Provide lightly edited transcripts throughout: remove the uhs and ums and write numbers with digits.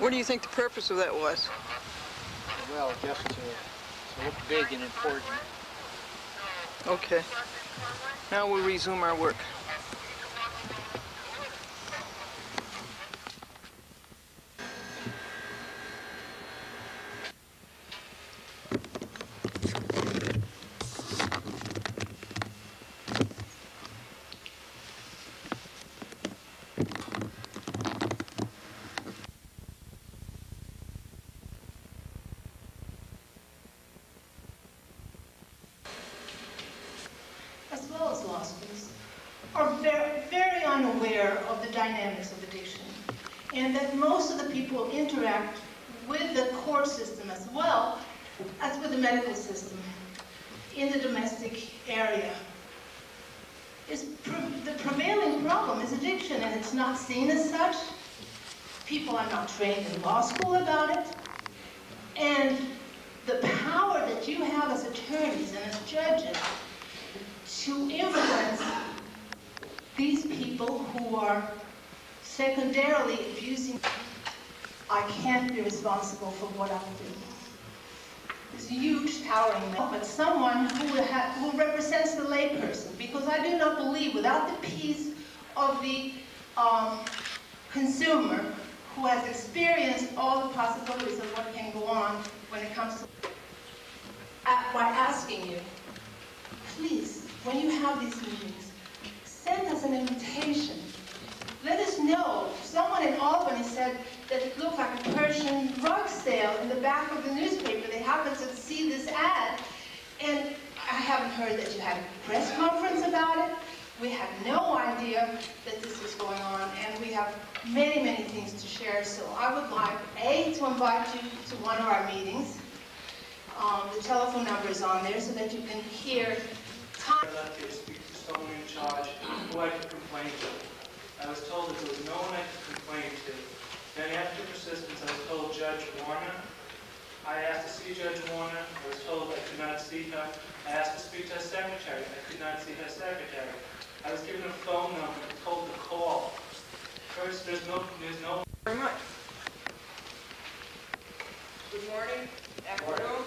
What do you think the purpose of that was? Well, just to look big and important. Okay. Now we'll resume our work. As well as law schools, are very, very unaware of the dynamics of addiction, and that most of the people who interact with the court system as well as with the medical system in the domestic area. The prevailing problem is addiction, and it's not seen as such. People are not trained in law school about it, and the power that you have as attorneys and as judges to influence these people who are secondarily abusing. I can't be responsible for what I do. There's a huge power in that, but someone who represents the layperson, because I do not believe without the peace of the consumer who has experienced all the possibilities of what can go on when it comes to, by asking you, please, when you have these meetings, send us an invitation. Let us know. Someone in Albany said that it looked like a Persian rug sale in the back of the newspaper. They happened to see this ad, and I haven't heard that you had a press conference about it. We had no idea that this was going on, and we have many, many things to share. So I would like, A, to invite you to one of our meetings. The telephone number is on there so that you can hear. I'd like to speak to someone in charge who I could complain to. I was told that there was no one I could complain to. Then after persistence, I was told Judge Warner. I asked to see Judge Warner. I was told I could not see her. I asked to speak to her secretary. I could not see her secretary. I was given a phone number and told to call. First, there's no. Very much. Good morning, afternoon.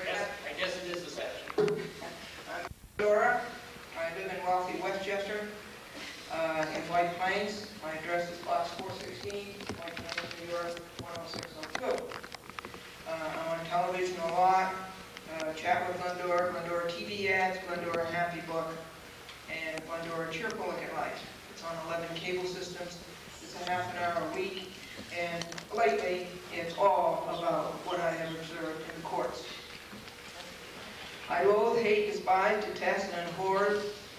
I guess it is this afternoon. I'm Glendora. I live in wealthy Westchester, in White Plains. My address is box 416, White Plains, New York, 10602. I'm on television a lot, chat with Glendora, Glendora TV ads, Glendora Happy Book, and Glendora Cheerful Looking Light. It's on 11 cable systems. It's a half an hour a week, and lately it's all about what I have observed in the courts. I loathe, hate, despise, detest, and abhor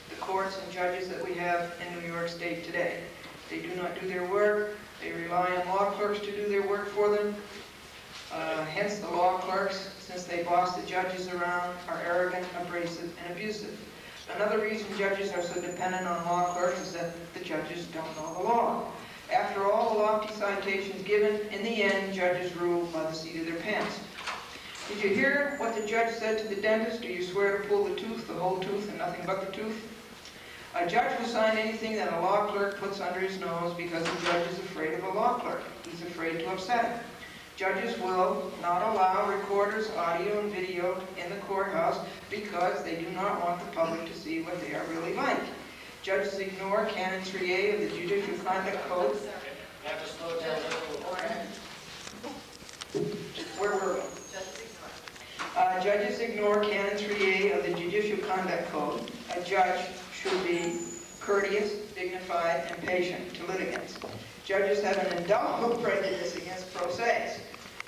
the courts and judges that we have in New York State today. They do not do their work. They rely on law clerks to do their work for them. Hence, the law clerks, since they boss the judges around, are arrogant, abrasive, and abusive. Another reason judges are so dependent on law clerks is that the judges don't know the law. After all the lofty citations given, in the end, judges rule by the seat of their pants. Did you hear what the judge said to the dentist? Do you swear to pull the tooth, the whole tooth, and nothing but the tooth? A judge will sign anything that a law clerk puts under his nose because the judge is afraid of a law clerk. He's afraid to upset him. Judges will not allow recorders, audio, and video in the courthouse because they do not want the public to see what they are really like. Judges ignore Canon 3A of the Judicial Conduct Code. You have to slow it down a little. Where were we? Judges ignore Canon 3A of the Judicial Conduct Code. A judge should be courteous, dignified, and patient to litigants. Judges have an indelible prejudice against pro se's,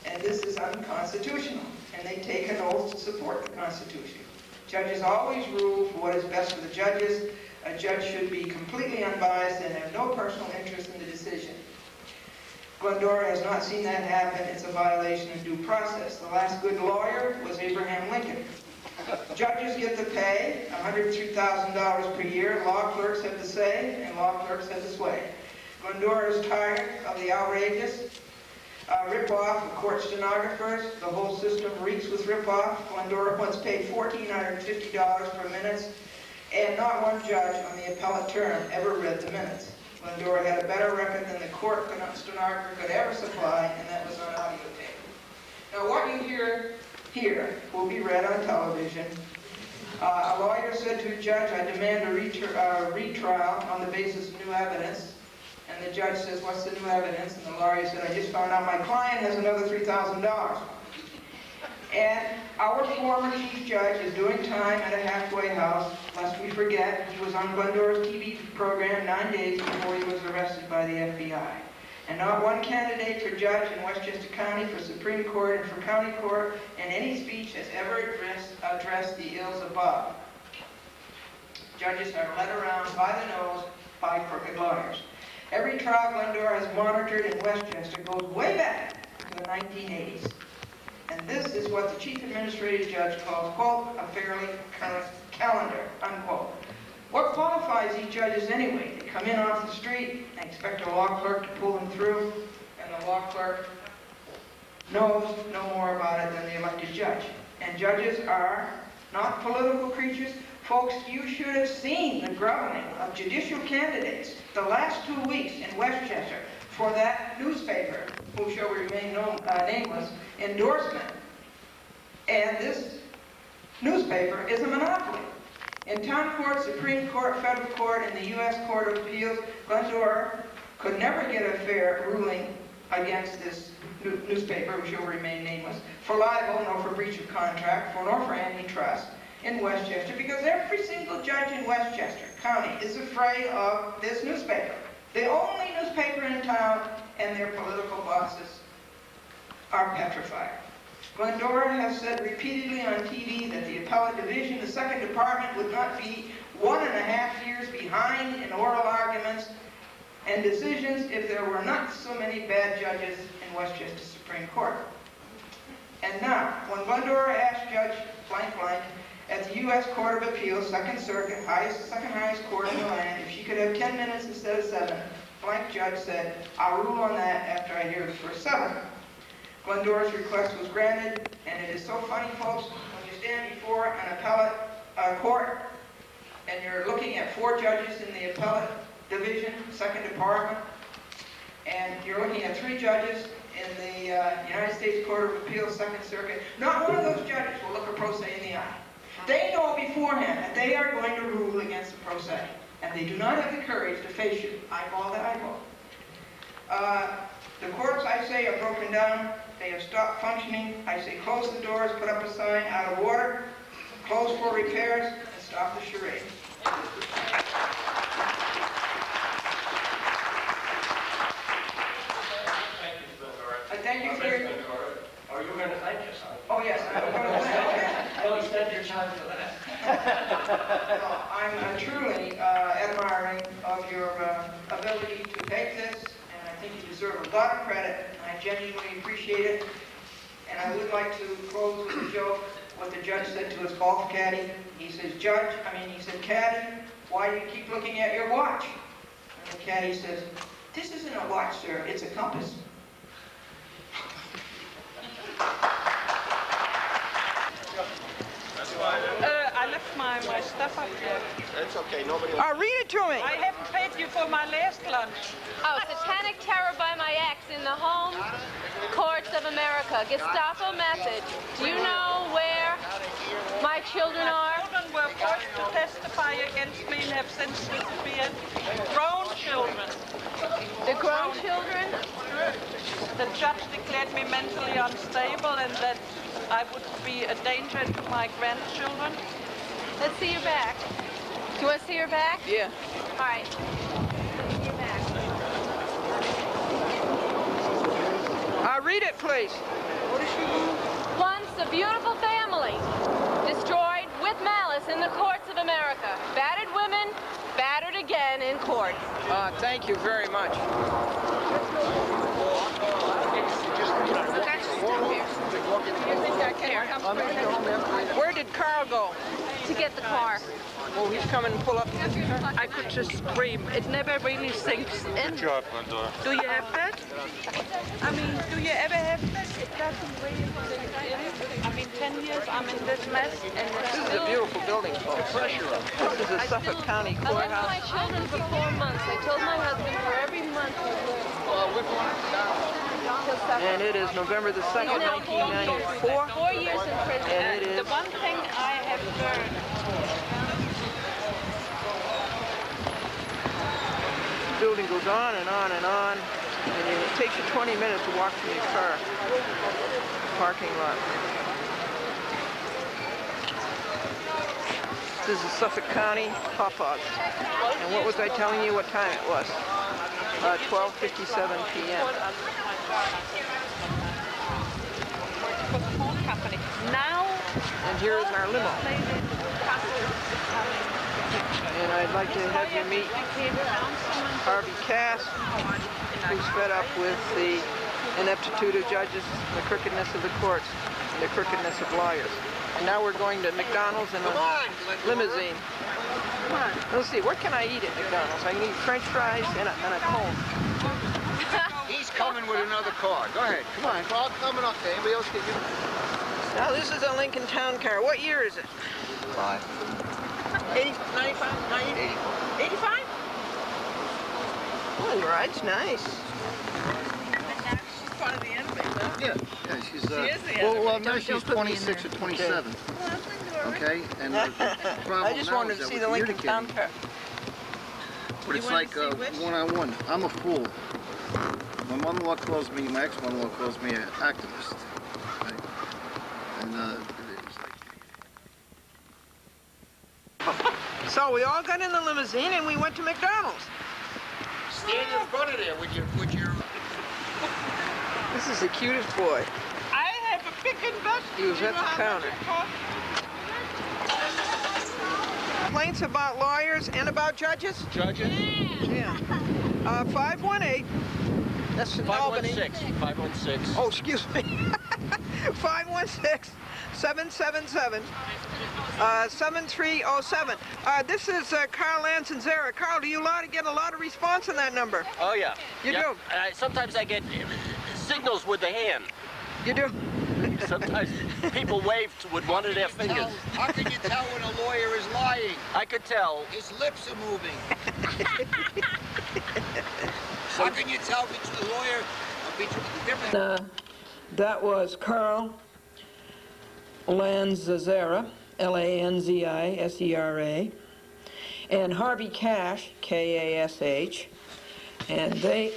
and this is unconstitutional, and they take an oath to support the Constitution. Judges always rule for what is best for the judges. A judge should be completely unbiased and have no personal interest in the decision. Glendora has not seen that happen. It's a violation of due process. The last good lawyer was Abraham Lincoln. Judges get the pay, $103,000 per year. Law clerks have the say, and law clerks have the sway. Glendora is tired of the outrageous rip-off of court stenographers. The whole system reeks with rip-off. Glendora once paid $1,450 per minute, and not one judge on the appellate term ever read the minutes. Glendora had a better record than the court stenographer could ever supply, and that was on audio tape. Now, what you hear here will be read on television. A lawyer said to a judge, "I demand a retrial on the basis of new evidence." And the judge says, "What's the new evidence?" And the lawyer said, "I just found out my client has another $3,000. And our former chief judge is doing time at a halfway house. Lest we forget, he was on Glendora's TV program 9 days before he was arrested by the FBI. And not one candidate for judge in Westchester County for Supreme Court and for County Court in any speech has ever addressed the ills above. Judges are led around by the nose by crooked lawyers. Every trial Glendora has monitored in Westchester goes way back to the 1980s. And this is what the chief administrative judge calls, quote, a fairly current calendar, unquote. What qualifies these judges anyway? They come in off the street and expect a law clerk to pull them through, and the law clerk knows no more about it than the elected judge. And judges are not political creatures. Folks, you should have seen the groveling of judicial candidates the last 2 weeks in Westchester for that newspaper, who shall remain nameless, endorsement. And this newspaper is a monopoly. In town court, Supreme Court, federal court, and the U.S. Court of Appeals, Glendora could never get a fair ruling against this newspaper, who shall remain nameless, for libel, nor for breach of contract, nor for antitrust in Westchester, because every single judge in Westchester County is afraid of this newspaper. The only newspaper in town, and their political bosses are petrified. Glendora has said repeatedly on TV that the appellate division, the second department, would not be 1.5 years behind in oral arguments and decisions if there were not so many bad judges in Westchester Supreme Court. And now, when Glendora asked Judge blank blank at the U.S. Court of Appeals, Second Circuit, second highest court in the land, if she could have 10 minutes instead of 7, blank judge said, "I'll rule on that after I hear the first 7. Glendora's request was granted, and it is so funny, folks, when you stand before an appellate court and you're looking at 4 judges in the appellate division, second department, and you're looking at 3 judges in the United States Court of Appeals, Second Circuit, not one of those judges will look a pro se in the eye. They know beforehand that they are going to rule against the pro se, and they do not have the courage to face you eyeball to eyeball. The courts, I say, are broken down. They have stopped functioning. I say close the doors, put up a sign, out of order, close for repairs, and stop the charade. Thank you for your... Oh, you were going to thank us, huh? Oh, yes, I'm going to thank you. Well, spend your time for that. Well, I'm truly admiring of your ability to take this, and I think you deserve a lot of credit, and I genuinely appreciate it. And I would like to close with a joke, what the judge said to his golf caddy. He says, he said, "Caddy, why do you keep looking at your watch?" And the caddy says, "This isn't a watch, sir, it's a compass." I left my stuff up here. That's okay, nobody... Read it to me. I haven't paid you for my last lunch. Oh, Satanic Terror by my ex in the home courts of America. Gestapo message. Do you know where my children are? Children were forced to testify against me and have since disappeared. Grown children. The grown children? The judge declared me mentally unstable and that I would be a danger to my grandchildren. Let's see your back. Do you want to see your back? Yeah. All right. Let's see your back. Read it, please. Once a beautiful family, destroyed with malice in the courts of America. Battered women, battered again in court. Thank you very much. Where did Carl go? To get the car. Oh, he's coming to pull up. I could just scream. It never really sinks in. Good job, Glendora. Do you have that? I mean, do you ever have that? It doesn't really sink in. I mean, 10 years I'm in this mess and This is a beautiful building, folks. This is a Suffolk County I left courthouse. my children for 4 months. I told my husband And it is November the 2nd, 1994. 4 years in prison. And it is. The one thing I have learned. The building goes on and on and on. And it takes you 20 minutes to walk from your car. Parking lot. This is Suffolk County, Hauppauge. And what was I telling you what time it was? 12:57 p.m. Now, And here is our limo. And I'd like to have you meet Harvey Cass, who's fed up with the ineptitude of judges, the crookedness of the courts, and the crookedness of lawyers. And now we're going to McDonald's in a limousine. Come on. Let's see, what can I eat at McDonald's? I can eat French fries and a cone. He's coming with another car. Go ahead. Come on. Carl, coming up there. Anybody else get you? Now this is a Lincoln Town Car. What year is it? 80, 95, 90? 85? Oh, the ride's nice. she's part of the enemy, huh? Yeah. Yeah, she's. She is the well, enemy. no, she's 26 or 27. Okay. And the problem I just now wanted is to that see we're the Lincoln Town communicating, Car. But it's like one-on-one. I'm a fool. My mother-in-law calls me. My ex-mother-in-law calls me an activist. Right? And it's like. So we all got in the limousine and we went to McDonald's. Stand in front of there with your. This is the cutest boy. I have a big investment. He was at the counter. Complaints about lawyers and about judges? Judges? Yeah. 518. That's in Albany. 516. Oh, excuse me. 516-777-7307. This is Carl Lanzanzera. Carl, do you get a lot of response on that number? Oh, yeah. You do? Sometimes I get signals with the hand. You do? Sometimes people wave with one of their fingers. How can you tell when a lawyer is lying? I could tell. His lips are moving. How can you tell between a lawyer between different? That was Carl Lanzanzera, Lanzisera, and Harvey Cash, Kash, and they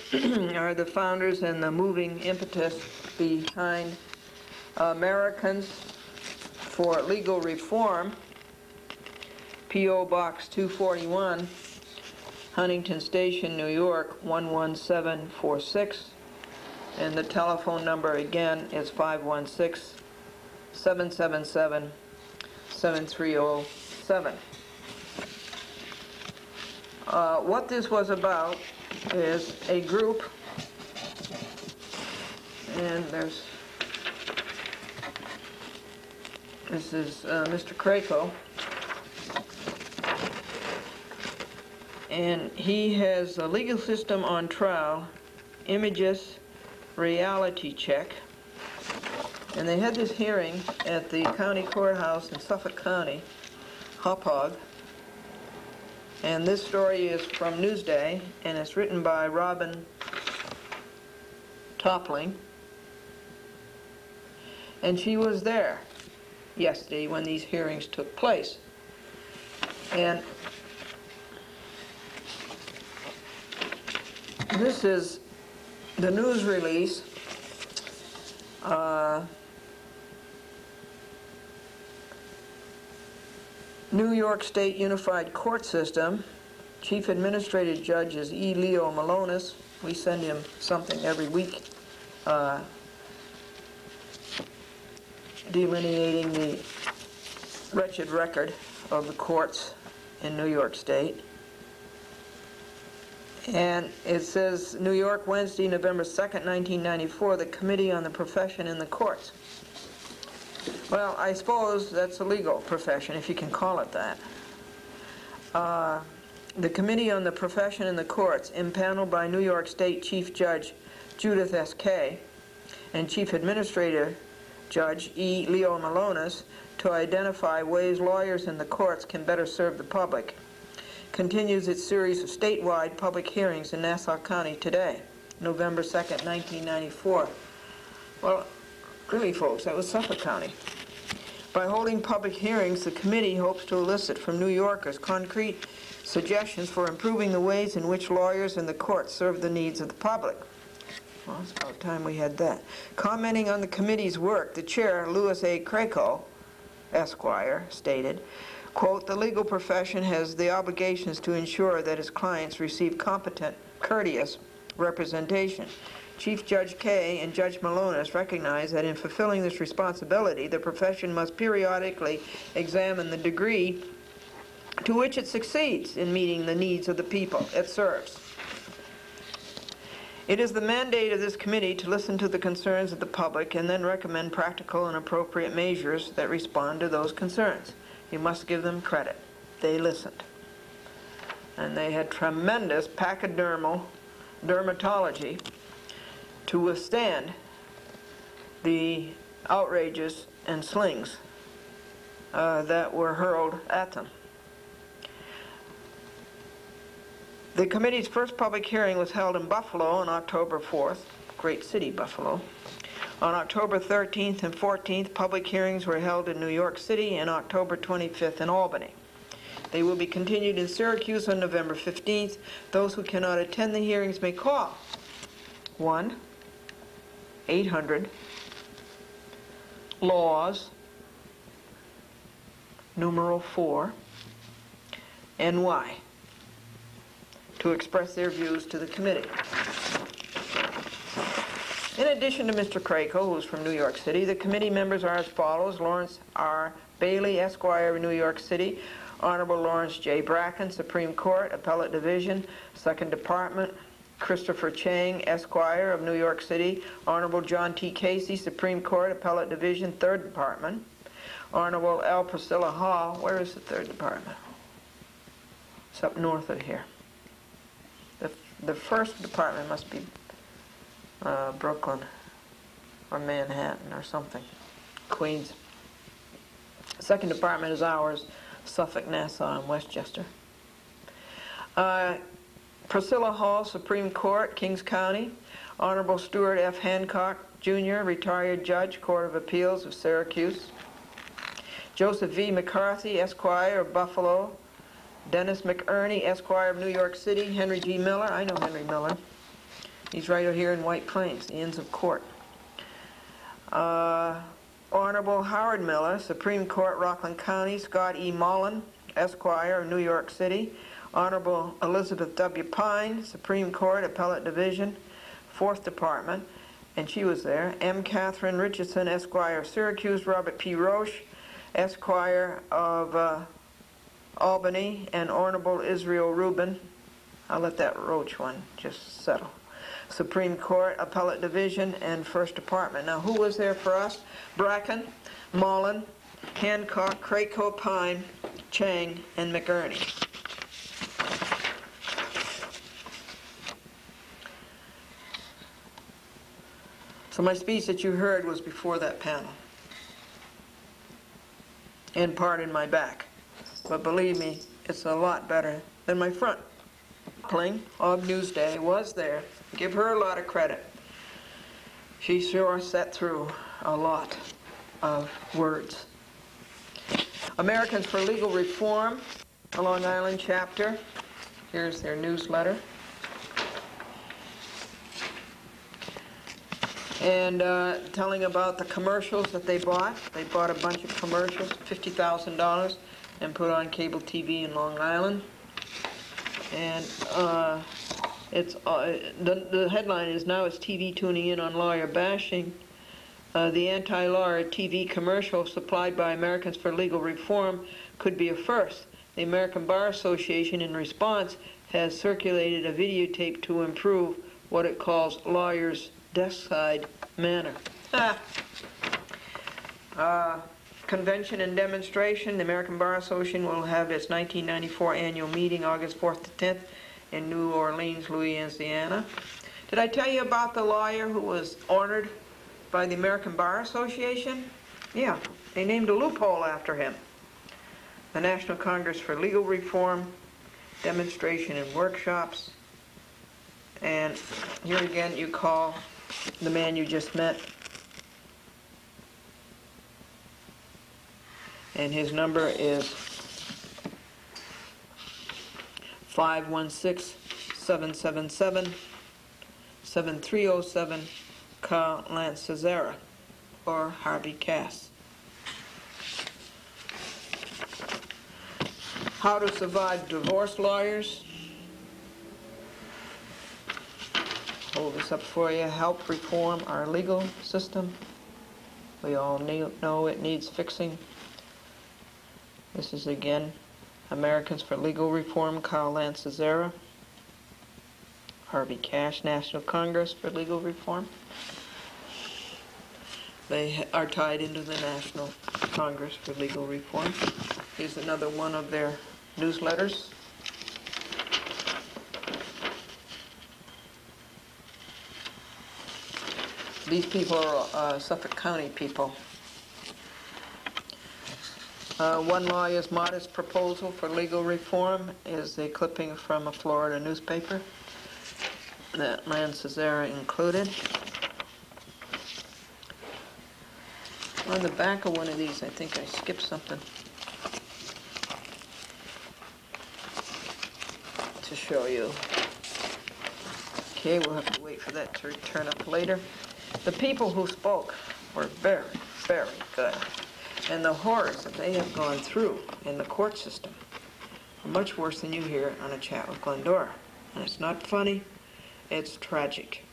are the founders and the moving impetus behind Americans for Legal Reform, P.O. Box 241, Huntington Station, New York, 11746. And the telephone number again is 516-777-7307. What this was about is a group, and this is Mr. Krakow, and he has a legal system on trial, Images Reality Check, and they had this hearing at the county courthouse in Suffolk County, Hauppauge, and this story is from Newsday, and it's written by Robin Toppling, and she was there yesterday when these hearings took place. And this is the news release. New York State Unified Court System. Chief Administrative Judge is E. Leo Malonis. We send him something every week delineating the wretched record of the courts in New York State. And it says, New York, Wednesday, November 2nd, 1994, the Committee on the Profession in the Courts. Well, I suppose that's a legal profession, if you can call it that. The Committee on the Profession in the Courts, impaneled by New York State Chief Judge Judith S. Kay and Chief Administrative Judge E. Leo Malonis, to identify ways lawyers in the courts can better serve the public, continues its series of statewide public hearings in Nassau County today. November 2nd, 1994. Well, really, folks, that was Suffolk County. By holding public hearings, the committee hopes to elicit from New Yorkers concrete suggestions for improving the ways in which lawyers and the courts serve the needs of the public. Well, it's about time we had that. Commenting on the committee's work, the chair, Louis A. Krakow, Esquire, stated, quote, "The legal profession has the obligations to ensure that its clients receive competent, courteous representation. Chief Judge Kay and Judge Malonis recognize that in fulfilling this responsibility, the profession must periodically examine the degree to which it succeeds in meeting the needs of the people it serves. It is the mandate of this committee to listen to the concerns of the public and then recommend practical and appropriate measures that respond to those concerns. You must give them credit. They listened. And they had tremendous pachydermal dermatology to withstand the outrages and slings that were hurled at them. The committee's first public hearing was held in Buffalo on October 4th, great city, Buffalo. On October 13th and 14th, public hearings were held in New York City, and October 25th in Albany. They will be continued in Syracuse on November 15th. Those who cannot attend the hearings may call 1-800-LAWS, numeral 4, NY, to express their views to the committee. In addition to Mr. Krakow, who's from New York City, the committee members are as follows: Lawrence R. Bailey, Esquire of New York City; Honorable Lawrence J. Bracken, Supreme Court, Appellate Division, 2nd Department; Christopher Chang, Esquire of New York City; Honorable John T. Casey, Supreme Court, Appellate Division, 3rd Department; Honorable L. Priscilla Hall. Where is the 3rd Department? It's up north of here. The 1st Department must be Brooklyn or Manhattan or something. Queens. 2nd Department is ours, Suffolk, Nassau, and Westchester. Priscilla Hall, Supreme Court, Kings County; Honorable Stuart F. Hancock, Jr., retired judge, Court of Appeals of Syracuse; Joseph V. McCarthy, Esquire of Buffalo; Dennis McErney, Esquire of New York City; Henry G. Miller. I know Henry Miller. He's right here in White Plains, the Inns of Court. Honorable Howard Miller, Supreme Court, Rockland County; Scott E. Mullen, Esquire of New York City; Honorable Elizabeth W. Pine, Supreme Court, Appellate Division, 4th Department, and she was there; M. Catherine Richardson, Esquire of Syracuse; Robert P. Roche, Esquire of Albany; and Honorable Israel Rubin. I'll let that Roche one just settle. Supreme Court, Appellate Division, and 1st Department. Now, who was there for us? Bracken, Mullen, Hancock, Krakow, Pine, Chang, and McErney. So my speech that you heard was before that panel, and part in my back. But believe me, it's a lot better than my front. Pling of Newsday was there. Give her a lot of credit. She sure sat through a lot of words. Americans for Legal Reform, a Long Island chapter. Here's their newsletter. And telling about the commercials that they bought. They bought a bunch of commercials, $50,000, and put on cable TV in Long Island. And the headline is, "Now it's TV tuning in on lawyer bashing." The anti-lawyer TV commercial supplied by Americans for Legal Reform could be a first. The American Bar Association, in response, has circulated a videotape to improve what it calls lawyers' desk-side manner. Convention and demonstration. The American Bar Association will have its 1994 annual meeting August 4th to 10th in New Orleans, Louisiana. Did I tell you about the lawyer who was honored by the American Bar Association? Yeah, they named a loophole after him. The National Congress for Legal Reform, demonstration and workshops. And here again, you call the man you just met, and his number is 516-777-7307, Carl Lancezera, or Harvey Cass. How to survive divorce lawyers. Hold this up for you. Help reform our legal system. We all know it needs fixing. This is again Americans for Legal Reform, Carl Lancezera. Harvey Cash, National Congress for Legal Reform. They are tied into the National Congress for Legal Reform. Here's another one of their newsletters. These people are Suffolk County people. One lawyer's modest proposal for legal reform is a clipping from a Florida newspaper that Lancezera included. On the back of one of these, I think I skipped something to show you. Okay, we'll have to wait for that to return up later. The people who spoke were very, very good. And the horrors that they have gone through in the court system are much worse than you hear on a chat with Glendora. And it's not funny, it's tragic.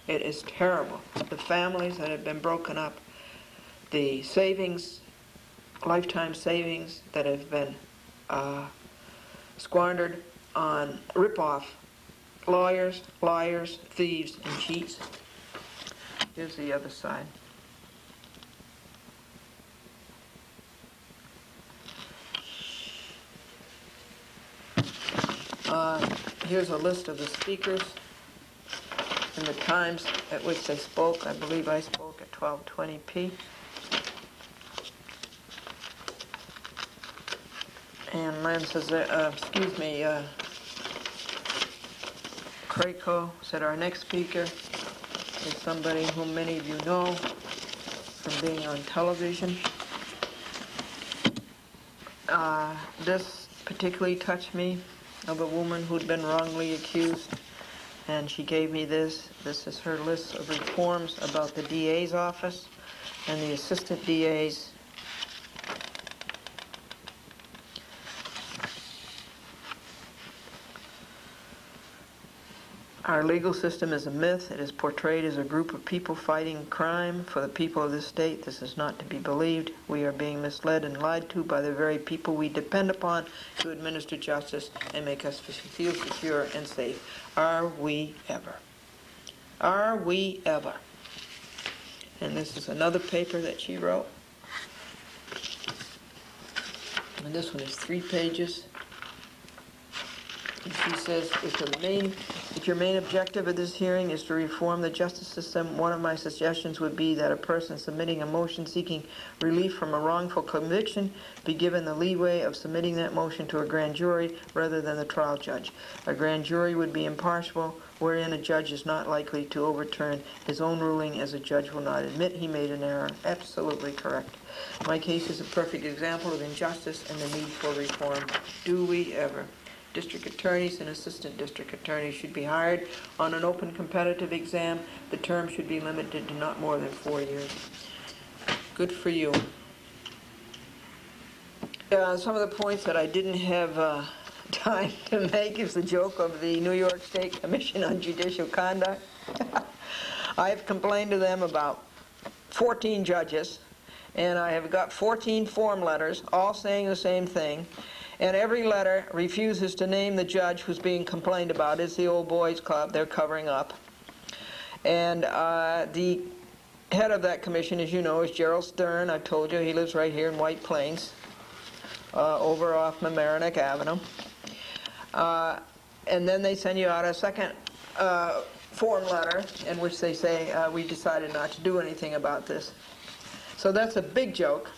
It is terrible. The families that have been broken up, the savings, lifetime savings that have been squandered on rip-off lawyers, liars, thieves, and cheats. Here's the other side. Here's a list of the speakers and the times at which they spoke. I believe I spoke at 12:20 p. And Craco said our next speaker is somebody whom many of you know from being on television. This particularly touched me, of a woman who'd been wrongly accused, and she gave me this. This is her list of reforms about the DA's office and the assistant DAs. Our legal system is a myth. It is portrayed as a group of people fighting crime for the people of this state. This is not to be believed. We are being misled and lied to by the very people we depend upon to administer justice and make us feel secure and safe. Are we ever? Are we ever? And this is another paper that she wrote. And this one is 3 pages. And she says, if your main objective of this hearing is to reform the justice system, one of my suggestions would be that a person submitting a motion seeking relief from a wrongful conviction be given the leeway of submitting that motion to a grand jury rather than the trial judge. A grand jury would be impartial, wherein a judge is not likely to overturn his own ruling, as a judge will not admit he made an error. Absolutely correct. My case is a perfect example of injustice and the need for reform. Do we ever? District attorneys and assistant district attorneys should be hired on an open competitive exam. The term should be limited to not more than 4 years. Good for you. Some of the points that I didn't have time to make is the joke of the New York State Commission on Judicial Conduct. I have complained to them about 14 judges, and I have got 14 form letters, all saying the same thing. And every letter refuses to name the judge who's being complained about. It's the old boys club. They're covering up. And the head of that commission, as you know, is Gerald Stern. I've told you he lives right here in White Plains, over off Mamaroneck Avenue. And then they send you out a second form letter in which they say, we decided not to do anything about this. So that's a big joke.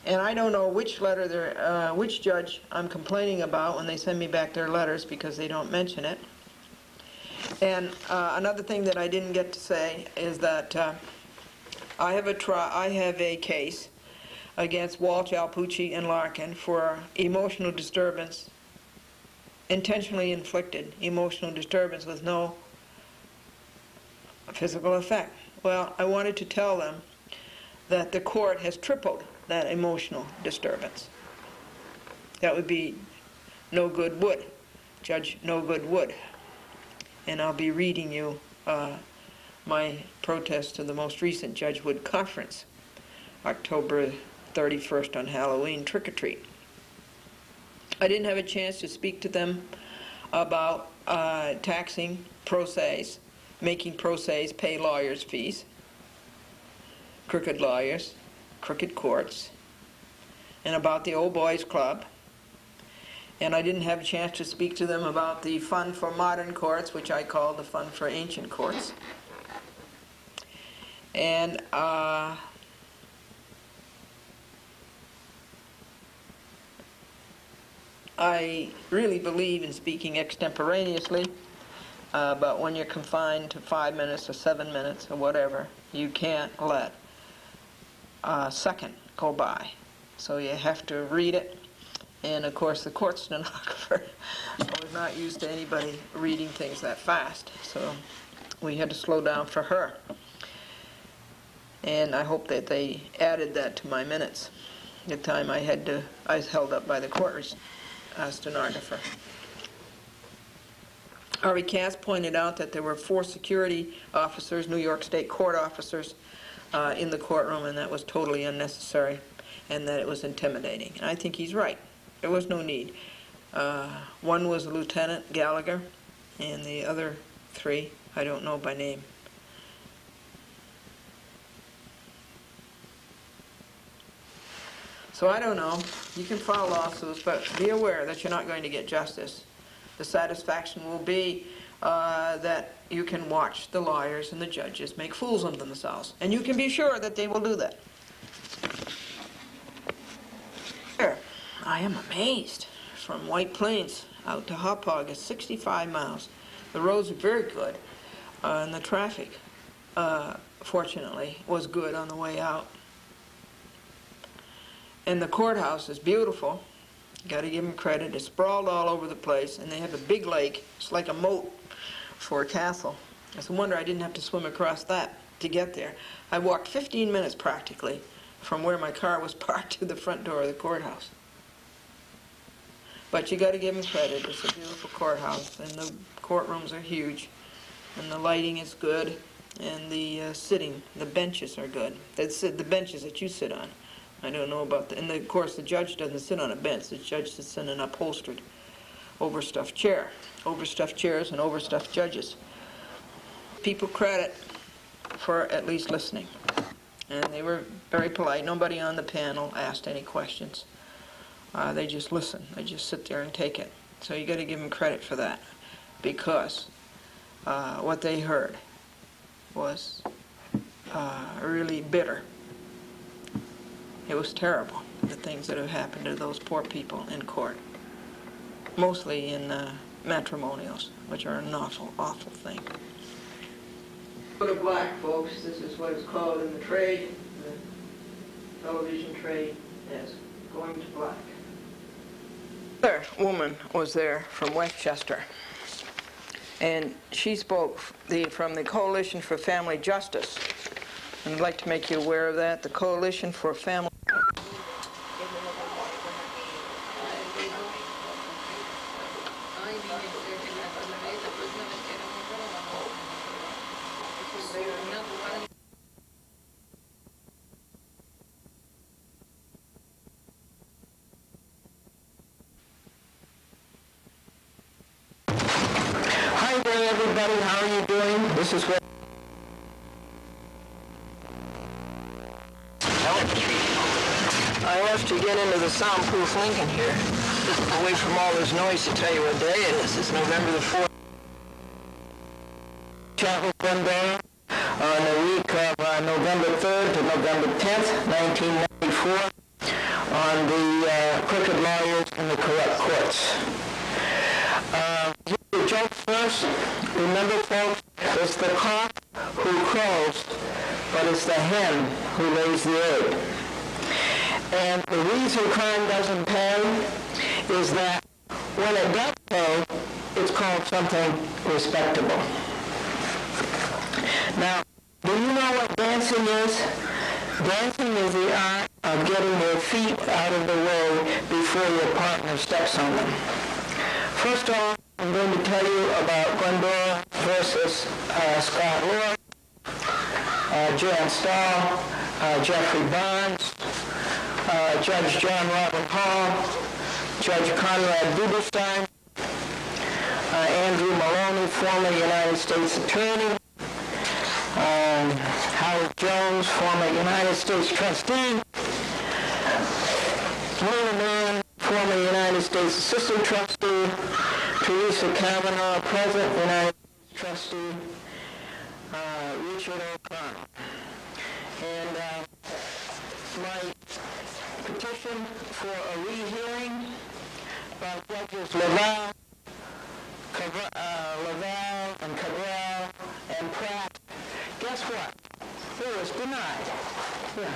And I don't know which letter which judge I'm complaining about when they send me back their letters, because they don't mention it. And another thing that I didn't get to say is that I have a case against Walsh, Alpucci, and Larkin for emotional disturbance, intentionally inflicted emotional disturbance with no physical effect. Well, I wanted to tell them that the court has tripled that emotional disturbance. That would be No Good Wood, Judge No Good Wood. And I'll be reading you my protest to the most recent Judge Wood conference, October 31st on Halloween, trick-or-treat. I didn't have a chance to speak to them about taxing pro ses, making pro ses pay lawyers' fees, crooked lawyers, crooked courts, and about the Old Boys Club. And I didn't have a chance to speak to them about the Fund for Modern Courts, which I call the Fund for Ancient Courts. And I really believe in speaking extemporaneously, but when you're confined to 5 minutes or 7 minutes or whatever, you can't let a second go by. So you have to read it. And of course the court stenographer was not used to anybody reading things that fast, so we had to slow down for her. And I hope that they added that to my minutes, the time I was held up by the court stenographer. Harvey Cass pointed out that there were 4 security officers, New York State court officers, in the courtroom, and that was totally unnecessary, and that it was intimidating. And I think he's right. There was no need. One was Lieutenant Gallagher, and the other 3, I don't know by name. So I don't know. You can file lawsuits, but be aware that you're not going to get justice. The satisfaction will be that you can watch the lawyers and the judges make fools of themselves. And you can be sure that they will do that. I am amazed. From White Plains out to Hauppauge is 65 miles. The roads are very good, and the traffic, fortunately, was good on the way out. And the courthouse is beautiful. You got to give them credit. It's sprawled all over the place, and they have a big lake. It's like a moat for a castle. It's a wonder I didn't have to swim across that to get there. I walked 15 minutes practically from where my car was parked to the front door of the courthouse. But you got to give them credit. It's a beautiful courthouse, and the courtrooms are huge, and the lighting is good, and the the benches are good. The benches that you sit on. I don't know about and of course the judge doesn't sit on a bench. The judge sits in an upholstered, overstuffed chair. Overstuffed chairs and overstuffed judges. People credit for at least listening. And they were very polite. Nobody on the panel asked any questions. They just listen. They just sit there and take it. So you got to give them credit for that, because what they heard was really bitter. It was terrible, the things that have happened to those poor people in court, mostly in matrimonials, which are an awful, awful thing. Go to black, folks. This is what it's called in the trade, the television trade, as going to black. Another woman was there from Westchester, and she spoke from the Coalition for Family Justice. And I'd like to make you aware of that. The Coalition for Family Hi there, everybody. How are you doing? This is what I have to get into the soundproof Lincoln here, away from all this noise, to tell you what day it is. It's November the 4th. Chapel Glendora on the week of November 3rd to November 10th, 1994, on the crooked lawyers and the corrupt courts. the joke first. Remember, folks, it's the cock who crows, but it's the hen who lays the egg. And the reason crime doesn't pay is that when it does pay, it's called something respectable. Now, do you know what dancing is? Dancing is the art of getting your feet out of the way before your partner steps on them. First of all, I'm going to tell you about Glendora versus Scott Lord, Jan Stahl, Jeffrey Barnes, Judge John Robert Hall, Judge Conrad Duberstein, Andrew Maloney, former United States Attorney, Howard Jones, former United States Trustee, Lena Mann, former United States Assistant Trustee, Teresa Kavanaugh, President United States Trustee, Richard O'Connell. And my petition for a rehearing by Judges Laval and Cabral and Pratt, guess what? It was denied. Yeah.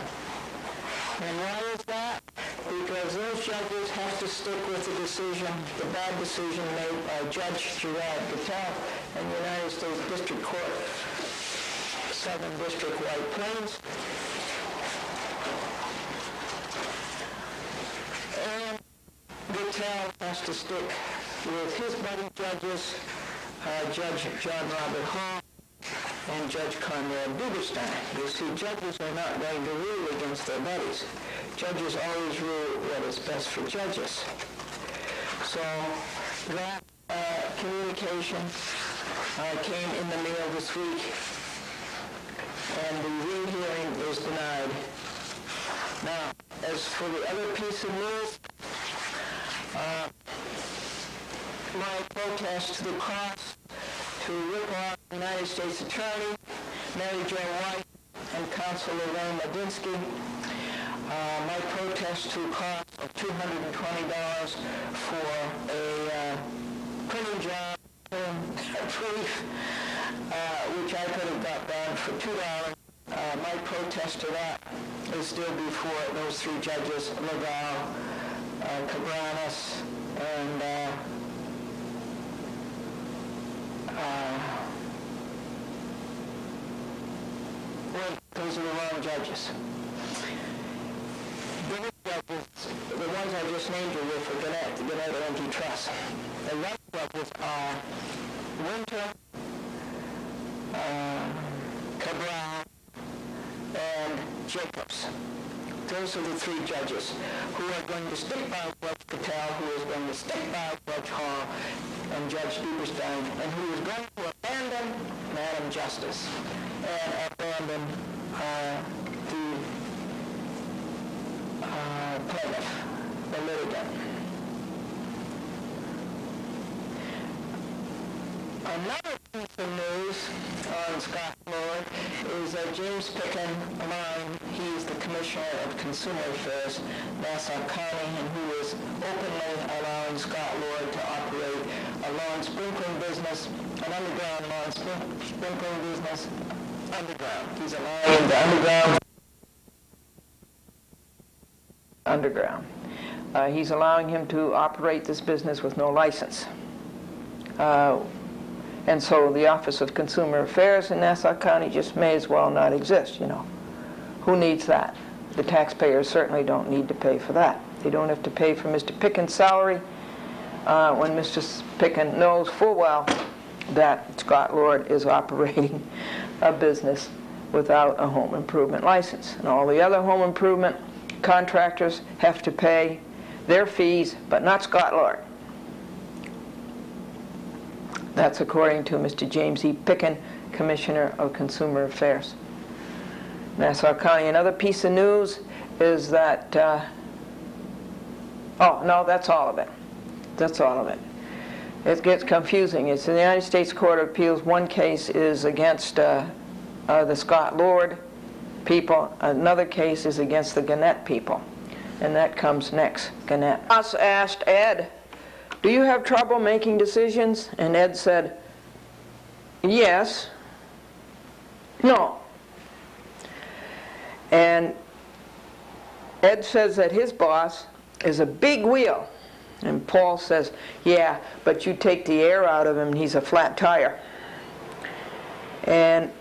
And why is that? Because those judges have to stick with the decision, the bad decision made by Judge Gerard Patel in the United States District Court, Southern District, White Plains. And Patel has to stick with his buddy judges, Judge John Robert Hall and Judge Conrad Duberstein. You see, judges are not going to rule against their buddies. Judges always rule what is best for judges. So that communication came in the mail this week, and the rehearing is denied. Now, as for the other piece of news, my protest to the cost to rip off United States Attorney Mary Jo White and Counsel Lorraine Medinsky. My protest to a cost of $220 for a printing job, brief, which I could have got done for $2. My protest to that is still before those three judges, Laval, Cabranes, and wait, those are the wrong judges. Those judges, the ones I just named you were for Gannett Antitrust. The right judges are Winter, Cabral, and Jacobs. Those are the three judges who are going to stick by Judge Patel, who is going to stick by Judge Hall and Judge Duberstein, and who is going to abandon Madam Justice and abandon the plaintiff, the litigant. Another piece of news on Scott Lord is that James Picken Mine, he's the Commissioner of Consumer Affairs, Nassau County, and who is openly allowing Scott Lord to operate a lawn sprinkling business, an underground lawn sprinkling business, underground. He's allowing the underground. He's allowing him to operate this business with no license. And so the Office of Consumer Affairs in Nassau County just may as well not exist, you know. Who needs that? The taxpayers certainly don't need to pay for that. They don't have to pay for Mr. Picken's salary when Mr. Picken knows full well that Scott Lord is operating a business without a home improvement license. And all the other home improvement contractors have to pay their fees, but not Scott Lord. That's according to Mr. James E. Picken, Commissioner of Consumer Affairs, Nassau County. Another piece of news is that, oh, no, that's all of it. That's all of it. It gets confusing. It's in the United States Court of Appeals. One case is against the Scott Lord people. Another case is against the Gannett people. And that comes next, Gannett. I asked Ed do you have trouble making decisions? And Ed said, yes. No. And Ed says that his boss is a big wheel. And Paul says, yeah, but you take the air out of him, he's a flat tire. And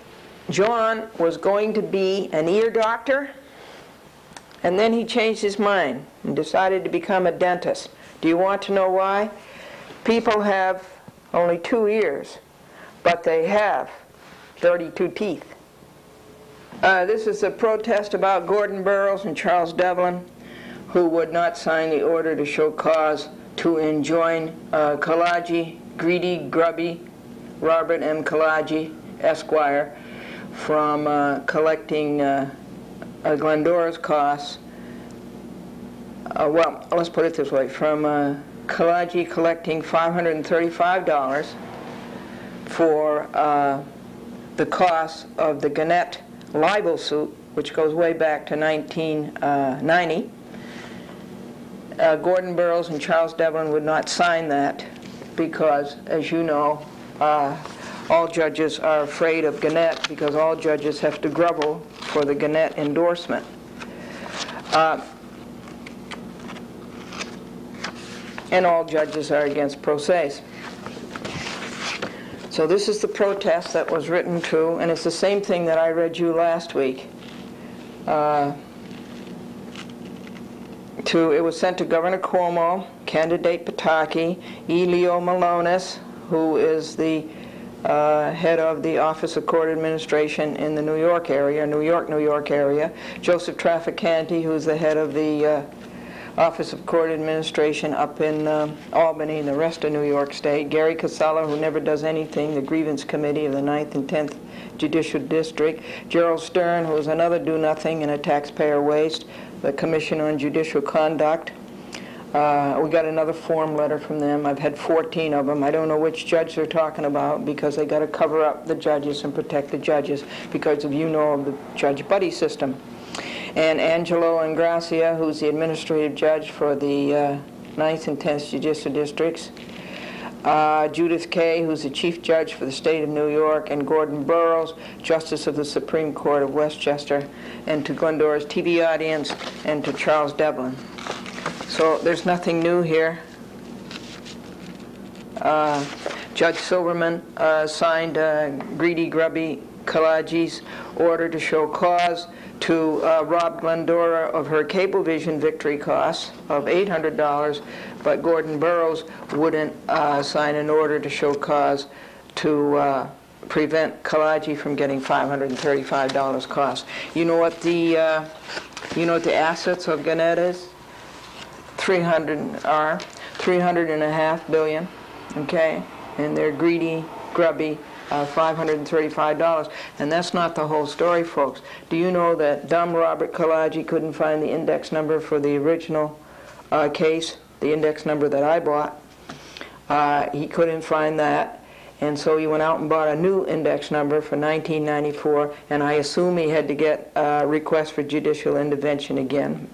John was going to be an ear doctor, and then he changed his mind and decided to become a dentist. Do you want to know why? People have only 2 ears, but they have 32 teeth. This is a protest about Gordon Burroughs and Charles Devlin, who would not sign the order to show cause to enjoin Kalaji, Greedy Grubby, Robert M. Kalaji, Esquire, from collecting Glendora's costs. Well, let's put it this way, from Kalaji collecting $535 for the cost of the Gannett libel suit, which goes way back to 1990. Gordon Burroughs and Charles Devlin would not sign that because, as you know, all judges are afraid of Gannett because all judges have to grovel for the Gannett endorsement. And all judges are against pro ses. So this is the protest that was written to, and it's the same thing that I read you last week. It was sent to Governor Cuomo, candidate Pataki, E. Leo Malonis, who is the head of the Office of Court Administration in the New York area, New York area, Joseph Trafficante, who's the head of the Office of Court Administration up in Albany and the rest of New York State, Gary Casella, who never does anything, the Grievance Committee of the 9th and 10th Judicial District, Gerald Stern, who is another do-nothing and a taxpayer waste, the Commission on Judicial Conduct. We got another form letter from them. I've had 14 of them. I don't know which judge they're talking about because they got to cover up the judges and protect the judges because of the judge buddy system. And Angelo Ingracia, who's the administrative judge for the 9th and 10th Judicial Districts. Judith Kay, who's the chief judge for the state of New York, and Gordon Burroughs, justice of the Supreme Court of Westchester, and to Glendora's TV audience, and to Charles Devlin. So there's nothing new here. Judge Silverman signed Greedy Grubby Kalaji's order to show cause to rob Glendora of her Cablevision victory costs of $800, but Gordon Burroughs wouldn't sign an order to show cause to prevent Kalaji from getting $535 costs. You know what the assets of Gannett is? 300.5 billion. Okay, and they're greedy, grubby. $535, and that's not the whole story, folks. Do you know that dumb Robert Kalaji couldn't find the index number for the original case, the index number that I bought? He couldn't find that, and so he went out and bought a new index number for 1994, and I assume he had to get a request for judicial intervention again.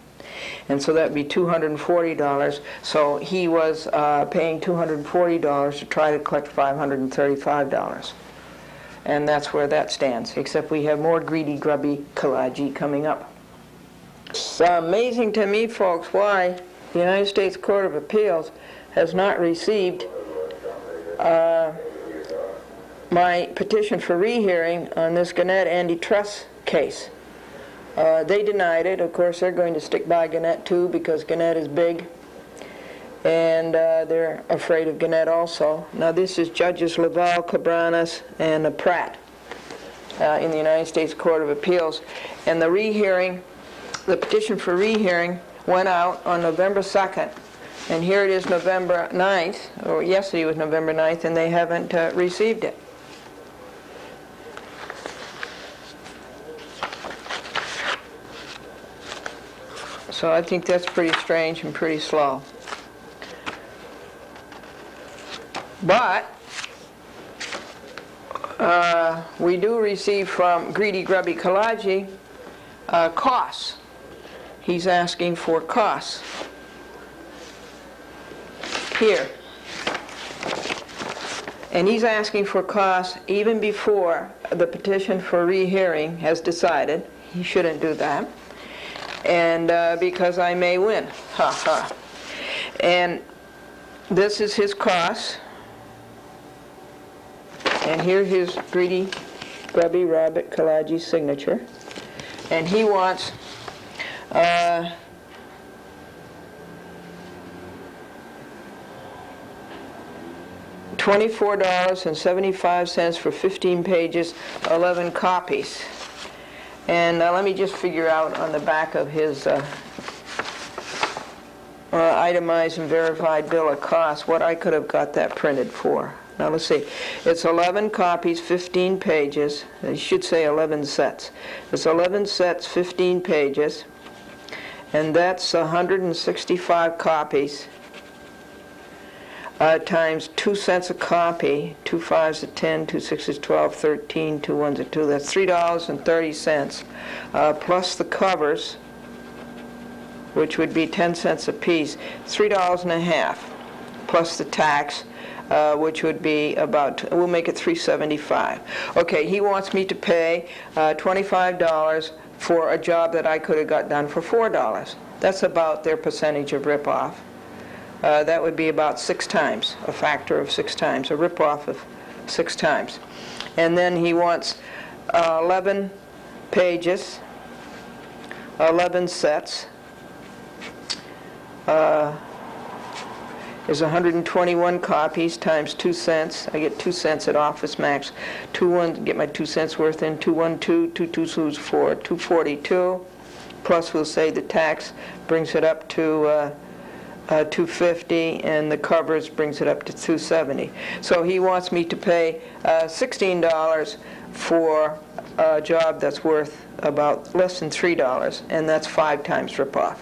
And so that would be $240. So he was paying $240 to try to collect $535. And that's where that stands, except we have more greedy, grubby Kalaji coming up. It's amazing to me, folks, why the United States Court of Appeals has not received my petition for rehearing on this Gannett antitrust case. They denied it. Of course, they're going to stick by Gannett too because Gannett is big, and they're afraid of Gannett also. Now, this is Judges Laval, Cabranes, and Pratt in the United States Court of Appeals, and the petition for rehearing went out on November 2nd, and here it is November 9th, or yesterday was November 9th, and they haven't received it. So I think that's pretty strange and pretty slow. But we do receive from Greedy Grubby Kalaji costs. He's asking for costs. Here. And he's asking for costs even before the petition for rehearing has decided. He shouldn't do that. And because I may win. Ha ha. And this is his costs. And here's his greedy, grubby Robert Kalaji's signature. And he wants $24.75 for 15 pages, 11 copies. And let me just figure out on the back of his itemized and verified bill of costs what I could have got that printed for. Now let's see. It's 11 copies, 15 pages. I should say 11 sets. It's 11 sets, 15 pages. And that's 165 copies. Times 2 cents a copy, 2 5s are 10, 2 6s 12, 13, 2 1s are 2. That's $3.30, plus the covers, which would be 10 cents a piece, $3.50, plus the tax, which would be about, we'll make it $3.75. Okay, he wants me to pay $25 for a job that I could have got done for $4. That's about their percentage of rip-off. That would be about 6 times, a factor of 6 times, a rip-off of 6 times. And then he wants 11 pages, 11 sets, is 121 copies times 2 cents. I get 2 cents at Office Max. 2 1, get my 2 cents worth in. 2 1 2, 2 2 2 4, 242. Plus we'll say the tax brings it up to 250, and the covers brings it up to 270. So he wants me to pay $16 for a job that's worth about less than $3, and that's 5 times ripoff.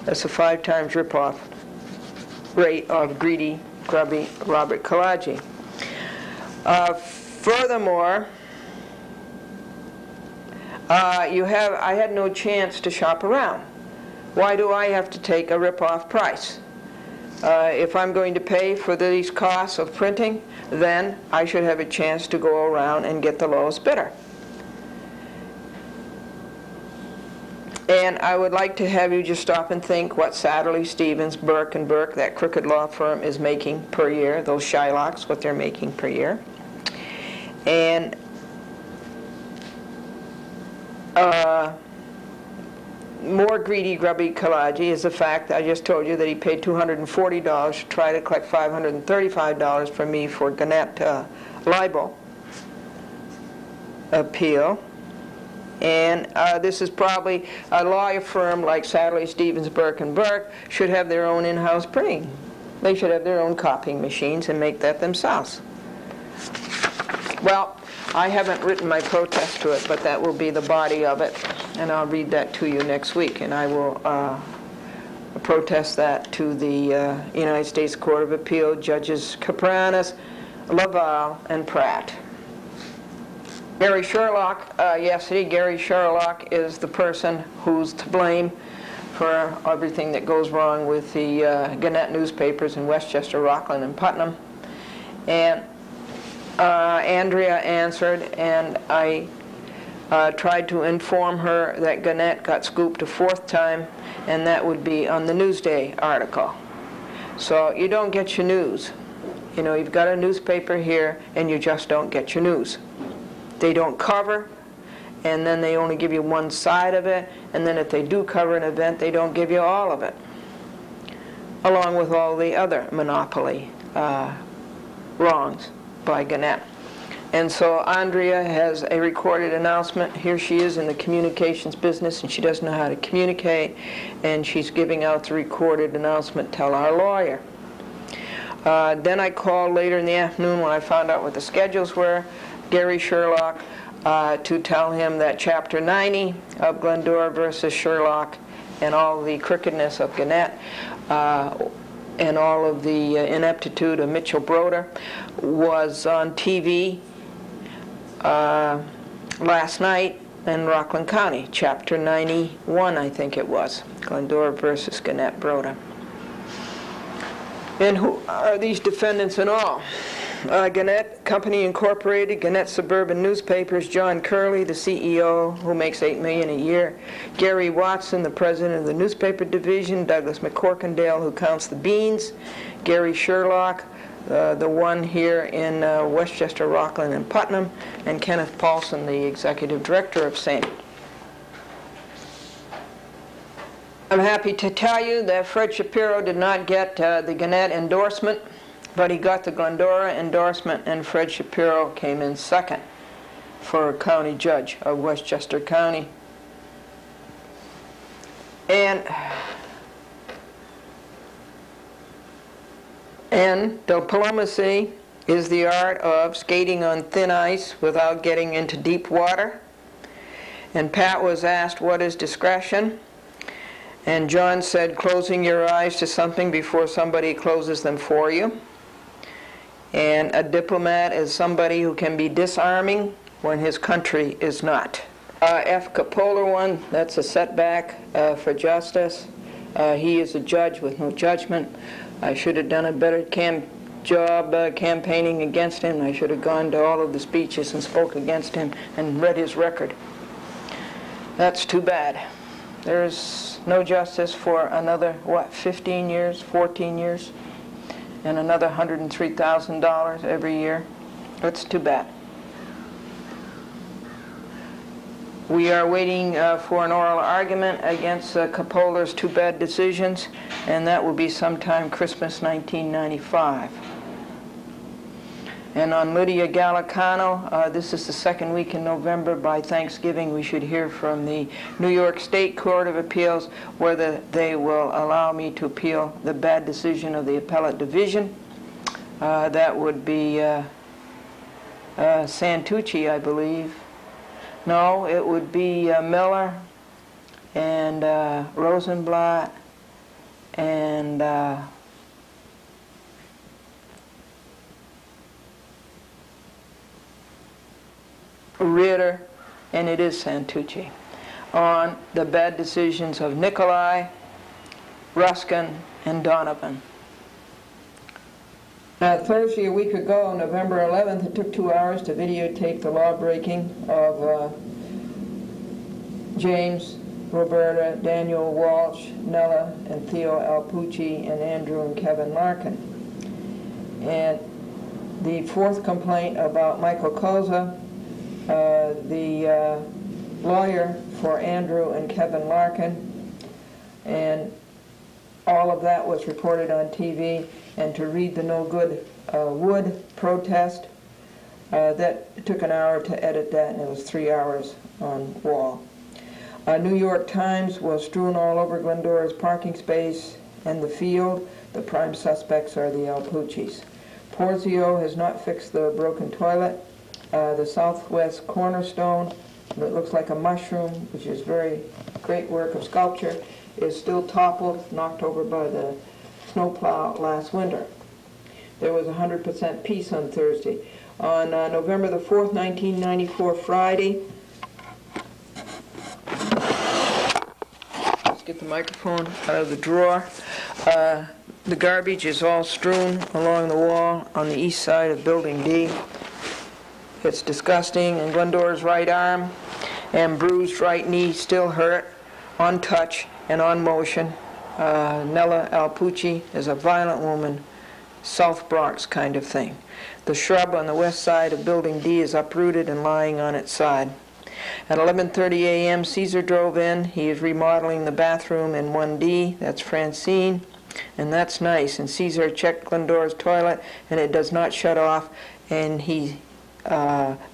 That's a 5 times ripoff rate of greedy, grubby Robert Kalaji. Furthermore, I had no chance to shop around. Why do I have to take a rip-off price? If I'm going to pay for these costs of printing, then I should have a chance to go around and get the lowest bidder. And I would like to have you just stop and think what Satterley, Stevens, Burke & Burke, that crooked law firm, is making per year, those Shylocks, what they're making per year. And more greedy, grubby Kalaji is the fact that I just told you that he paid $240 to try to collect $535 from me for Gannett libel appeal. And this is probably a lawyer firm like Satterley, Stevens, Burke & Burke should have their own in-house printing. They should have their own copying machines and make that themselves. Well, I haven't written my protest to it, but that will be the body of it, and I'll read that to you next week, and I will protest that to the United States Court of Appeal, Judges Capranas, Laval, and Pratt. Gary Sherlock, yesterday, Gary Sherlock is the person who's to blame for everything that goes wrong with the Gannett newspapers in Westchester, Rockland, and Putnam. And Andrea answered, and I tried to inform her that Gannett got scooped a 4th time, and that would be on the Newsday article. So you don't get your news. You know, you've got a newspaper here, and you just don't get your news. They don't cover, and then they only give you one side of it, and then if they do cover an event, they don't give you all of it, along with all the other monopoly wrongs by Gannett. And so Andrea has a recorded announcement. Here she is in the communications business, and she doesn't know how to communicate, and she's giving out the recorded announcement, tell our lawyer. Then I called later in the afternoon when I found out what the schedules were, Gary Sherlock, to tell him that Chapter 90 of Glendora versus Sherlock and all the crookedness of Gannett and all of the ineptitude of Mitchell Broder was on TV last night in Rockland County, Chapter 91, I think it was, Glendora versus Gannett Broder. And who are these defendants and all? Gannett Company Incorporated, Gannett Suburban Newspapers, John Curley, the CEO, who makes $8 million a year. Gary Watson, the president of the newspaper division. Douglas McCorkindale, who counts the beans. Gary Sherlock, the one here in Westchester, Rockland, and Putnam. And Kenneth Paulson, the executive director of SANE. I'm happy to tell you that Fred Shapiro did not get the Gannett endorsement, but he got the Glendora endorsement, and Fred Shapiro came in second for county judge of Westchester County. And diplomacy is the art of skating on thin ice without getting into deep water. And Pat was asked, what is discretion? And John said, closing your eyes to something before somebody closes them for you. And a diplomat is somebody who can be disarming when his country is not. F. Capola one, that's a setback for justice. He is a judge with no judgment. I should have done a better job campaigning against him. I should have gone to all of the speeches and spoke against him and read his record. That's too bad. There's no justice for another, what, 15 years, 14 years, and another $103,000 every year. That's too bad. We are waiting for an oral argument against Capola's two bad decisions, and that will be sometime Christmas 1995. And on Lydia Gallicano, this is the second week in November. By Thanksgiving, we should hear from the New York State Court of Appeals whether they will allow me to appeal the bad decision of the appellate division. That would be Santucci, I believe. No, it would be Miller and Rosenblatt and Ritter, and it is Santucci, on the bad decisions of Nikolai, Ruskin, and Donovan. Thursday, a week ago, November 11th, it took 2 hours to videotape the law-breaking of James, Roberta, Daniel Walsh, Nella, and Theo Alpucci, and Andrew and Kevin Larkin. And the fourth complaint about Michael Koza, the lawyer for Andrew and Kevin Larkin, and all of that was reported on TV. And to read the no good Wood protest, that took an hour to edit that, and it was 3 hours on wall. New York Times was strewn all over Glendora's parking space and the field. The prime suspects are the Alpuccis. Porzio has not fixed the broken toilet. The southwest cornerstone, that looks like a mushroom, which is very great work of sculpture, is still toppled, knocked over by the snowplow last winter. There was 100% peace on Thursday. On November the 4th, 1994, Friday, let's get the microphone out of the drawer. The garbage is all strewn along the wall on the east side of Building D. It's disgusting, and Glendora's right arm and bruised right knee still hurt on touch and on motion. Nella Alpucci is a violent woman, South Bronx kind of thing. The shrub on the west side of Building D is uprooted and lying on its side. At 11:30 a.m., Caesar drove in. He is remodeling the bathroom in 1D. That's Francine, and that's nice. And Caesar checked Glendora's toilet, and it does not shut off, and he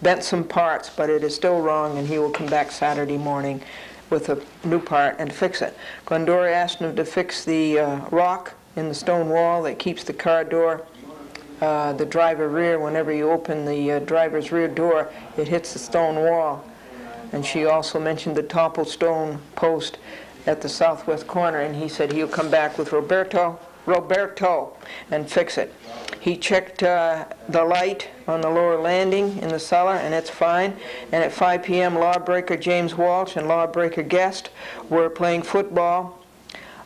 bent some parts, but it is still wrong, and he will come back Saturday morning with a new part and fix it. Glendora asked him to fix the rock in the stone wall that keeps the car door, the driver rear. Whenever you open the driver's rear door, it hits the stone wall. And she also mentioned the toppled stone post at the southwest corner, and he said he'll come back with Roberto, and fix it. He checked the light on the lower landing in the cellar, and it's fine. And at 5 p.m., lawbreaker James Walsh and lawbreaker Guest were playing football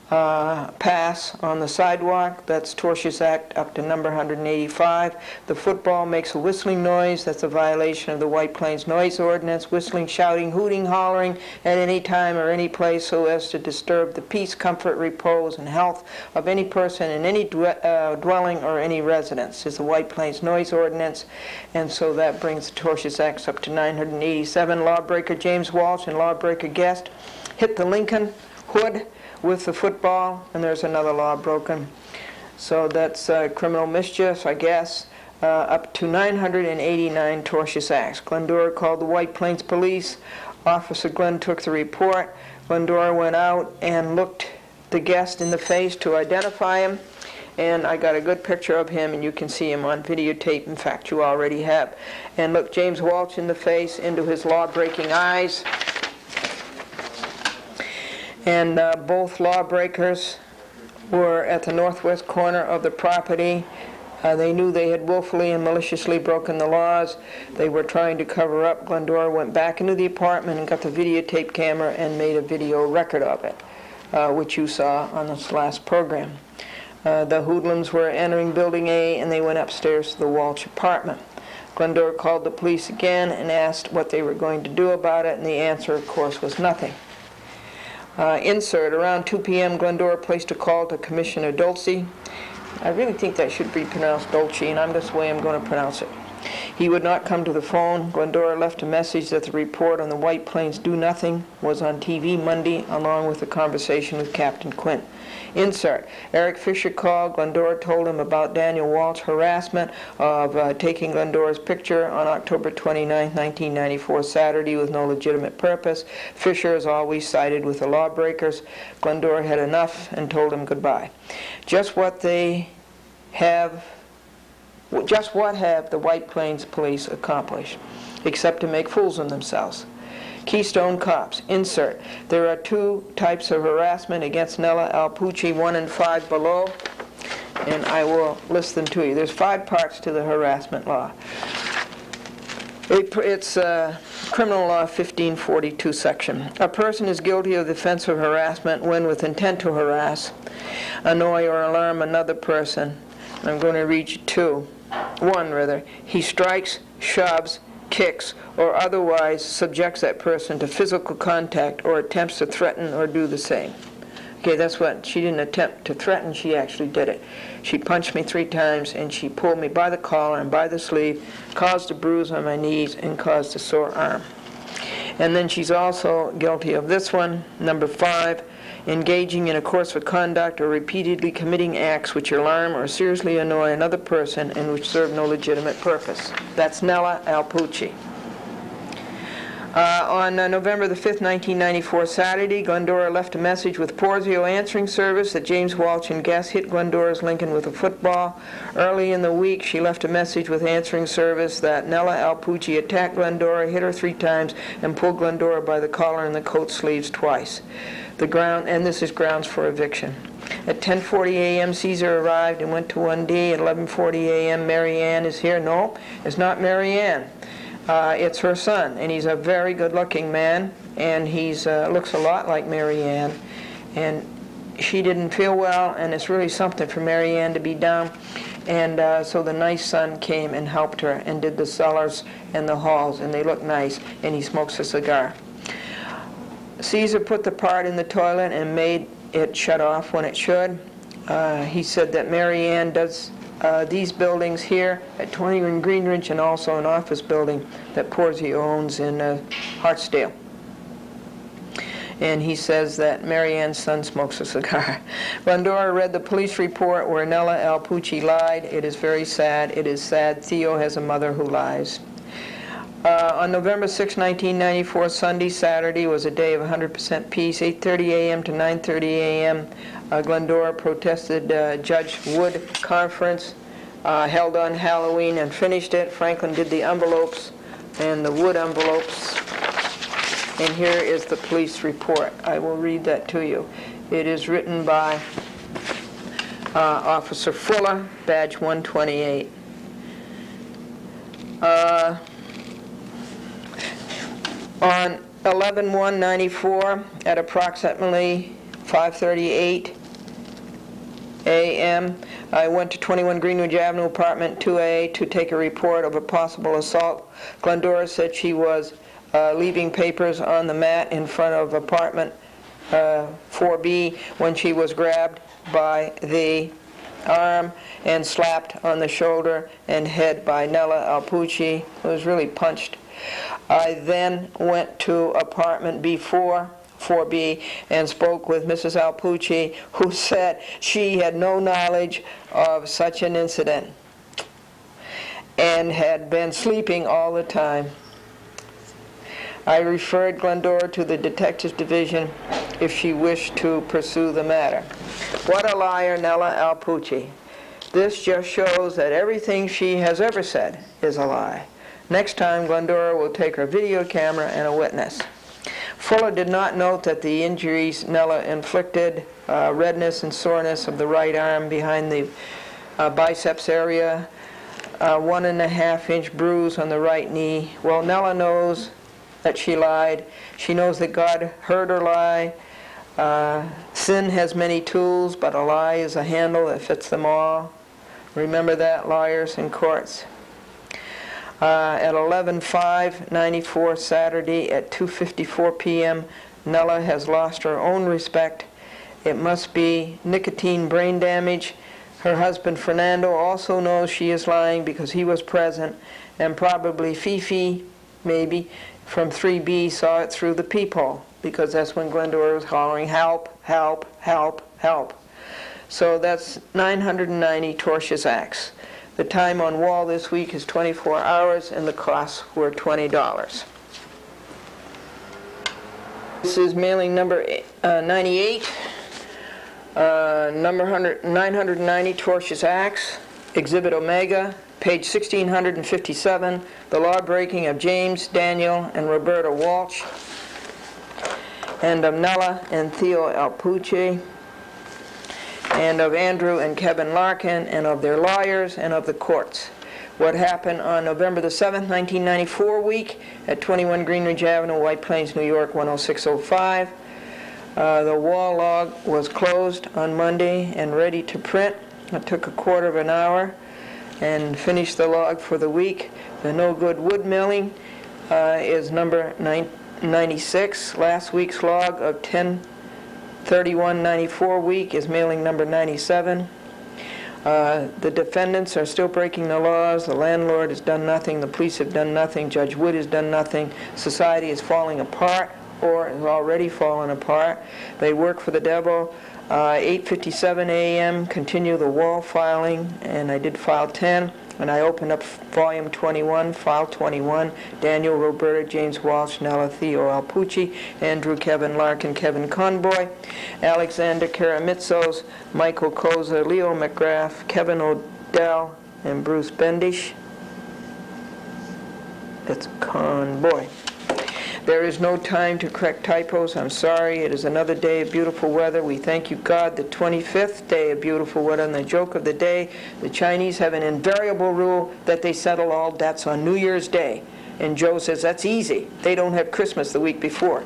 pass on the sidewalk. That's tortious act up to number 185. The football makes a whistling noise. That's a violation of the White Plains noise ordinance. Whistling, shouting, hooting, hollering at any time or any place so as to disturb the peace, comfort, repose, and health of any person in any dwelling or any residence is the White Plains noise ordinance. And so that brings the tortious acts up to 987. Lawbreaker James Walsh and lawbreaker guest hit the Lincoln hood with the football, and there's another law broken. So that's criminal mischief, I guess, up to 989 tortious acts. Glendora called the White Plains Police. Officer Glenn took the report. Glendora went out and looked the guest in the face to identify him, and I got a good picture of him, and you can see him on videotape. In fact, you already have. And look James Walsh in the face, into his law-breaking eyes. And both lawbreakers were at the northwest corner of the property. They knew they had willfully and maliciously broken the laws. They were trying to cover up. Glendora went back into the apartment and got the videotape camera and made a video record of it, which you saw on this last program. The hoodlums were entering Building A, and they went upstairs to the Walsh apartment. Glendora called the police again and asked what they were going to do about it, and the answer, of course, was nothing. Insert, around 2 p.m., Glendora placed a call to Commissioner Dulce. I really think that should be pronounced Dolce, and that's the way I'm going to pronounce it. He would not come to the phone. Glendora left a message that the report on the White Plains Do Nothing was on TV Monday, along with a conversation with Captain Quint. Insert, Eric Fisher called. Glendora told him about Daniel Walsh's harassment of taking Glendora's picture on October 29, 1994, Saturday, with no legitimate purpose. Fisher is always sided with the lawbreakers. Glendora had enough and told him goodbye. Just what have the White Plains Police accomplished, except to make fools of themselves? Keystone Cops. Insert. There are two types of harassment against Nella Alpucci, 1 and 5 below, and I will list them to you. There's 5 parts to the harassment law. It's Criminal Law 1542 section. A person is guilty of the offense of harassment when, with intent to harass, annoy, or alarm another person. I'm going to read you 2. 1, rather. He strikes, shoves, kicks, or otherwise subjects that person to physical contact or attempts to threaten or do the same. Okay, that's what, she didn't attempt to threaten, she actually did it. She punched me 3 times, and she pulled me by the collar and by the sleeve, caused a bruise on my knees, and caused a sore arm. And then she's also guilty of this one, number 5, engaging in a course of conduct or repeatedly committing acts which alarm or seriously annoy another person and which serve no legitimate purpose. That's Nella Alpucci. On November the 5th, 1994, Saturday, Glendora left a message with Porzio answering service that James Walsh and guests hit Glendora's Lincoln with a football. Early in the week, she left a message with answering service that Nella Alpucci attacked Glendora, hit her 3 times, and pulled Glendora by the collar and the coat sleeves twice. And this is grounds for eviction. At 10:40 a.m., Caesar arrived and went to 1D. At 11:40 a.m., Mary Ann is here. No, it's not Mary Ann. It's her son, and he's a very good-looking man, and he's looks a lot like Mary Ann. And she didn't feel well, and it's really something for Mary Ann to be down. And so the nice son came and helped her and did the cellars and the halls, and they look nice, and he smokes a cigar. Caesar put the part in the toilet and made it shut off when it should. He said that Mary Ann does these buildings here at 20 in Greenridge, and also an office building that Porzio owns in Hartsdale. And he says that Mary Ann's son smokes a cigar. Glendora read the police report where Nella Alpucci lied. It is very sad. It is sad. Theo has a mother who lies. On November 6, 1994, Sunday, Saturday, was a day of 100% peace. 8:30 a.m. to 9:30 a.m., Glendora protested Judge Wood conference held on Halloween and finished it. Franklin did the envelopes and the Wood envelopes. And here is the police report. I will read that to you. It is written by Officer Fuller, badge 128. On 11/1/94, at approximately 5:38 a.m., I went to 21 Greenwich Avenue, apartment 2A, to take a report of a possible assault. Glendora said she was leaving papers on the mat in front of apartment 4B when she was grabbed by the arm and slapped on the shoulder and head by Nella Alpucci, who was really punched. I then went to apartment B4, 4B, and spoke with Mrs. Alpucci, who said she had no knowledge of such an incident and had been sleeping all the time. I referred Glendora to the Detectives Division if she wished to pursue the matter. What a liar, Nella Alpucci. This just shows that everything she has ever said is a lie. Next time, Glendora will take her video camera and a witness. Fuller did not note that the injuries Nella inflicted, redness and soreness of the right arm behind the biceps area, 1.5-inch bruise on the right knee. Well, Nella knows that she lied. She knows that God heard her lie. Sin has many tools, but a lie is a handle that fits them all. Remember that, liars in courts. At 11/5/94 Saturday at 2:54 p.m., Nella has lost her own respect. It must be nicotine brain damage. Her husband Fernando also knows she is lying because he was present, and probably Fifi, maybe, from 3B saw it through the peephole, because that's when Glendora was hollering, "Help, help, help, help." So that's 990 tortious acts. The time on wall this week is 24 hours, and the costs were $20. This is mailing number 98, number 990 tortious acts, Exhibit Omega, page 1657, the law-breaking of James, Daniel, and Roberta Walsh, and of Nella and Theo Alpucci, and of Andrew and Kevin Larkin, and of their lawyers, and of the courts. What happened on November the 7th, 1994 week at 21 Greenwich Avenue, White Plains, New York, 10605. The wall log was closed on Monday and ready to print. It took a quarter of an hour and finished the log for the week. The no good wood milling is number 96. Last week's log of 10/31/94 week is mailing number 97. The defendants are still breaking the laws. The landlord has done nothing. The police have done nothing. Judge Wood has done nothing. Society is falling apart, or has already fallen apart. They work for the devil. 8:57 a.m. continue the wall filing, and I did file 10, and I opened up volume 21, file 21, Daniel, Roberta, James Walsh, Nella, Theo Alpucci, Andrew, Kevin Larkin, Kevin Conboy, Alexander Karamitsos, Michael Koza, Leo McGrath, Kevin Odell, and Bruce Bendish. That's Conboy. There is no time to correct typos. I'm sorry. It is another day of beautiful weather. We thank you, God, the 25th day of beautiful weather. And the joke of the day, the Chinese have an invariable rule that they settle all debts on New Year's Day. And Joe says, that's easy. They don't have Christmas the week before.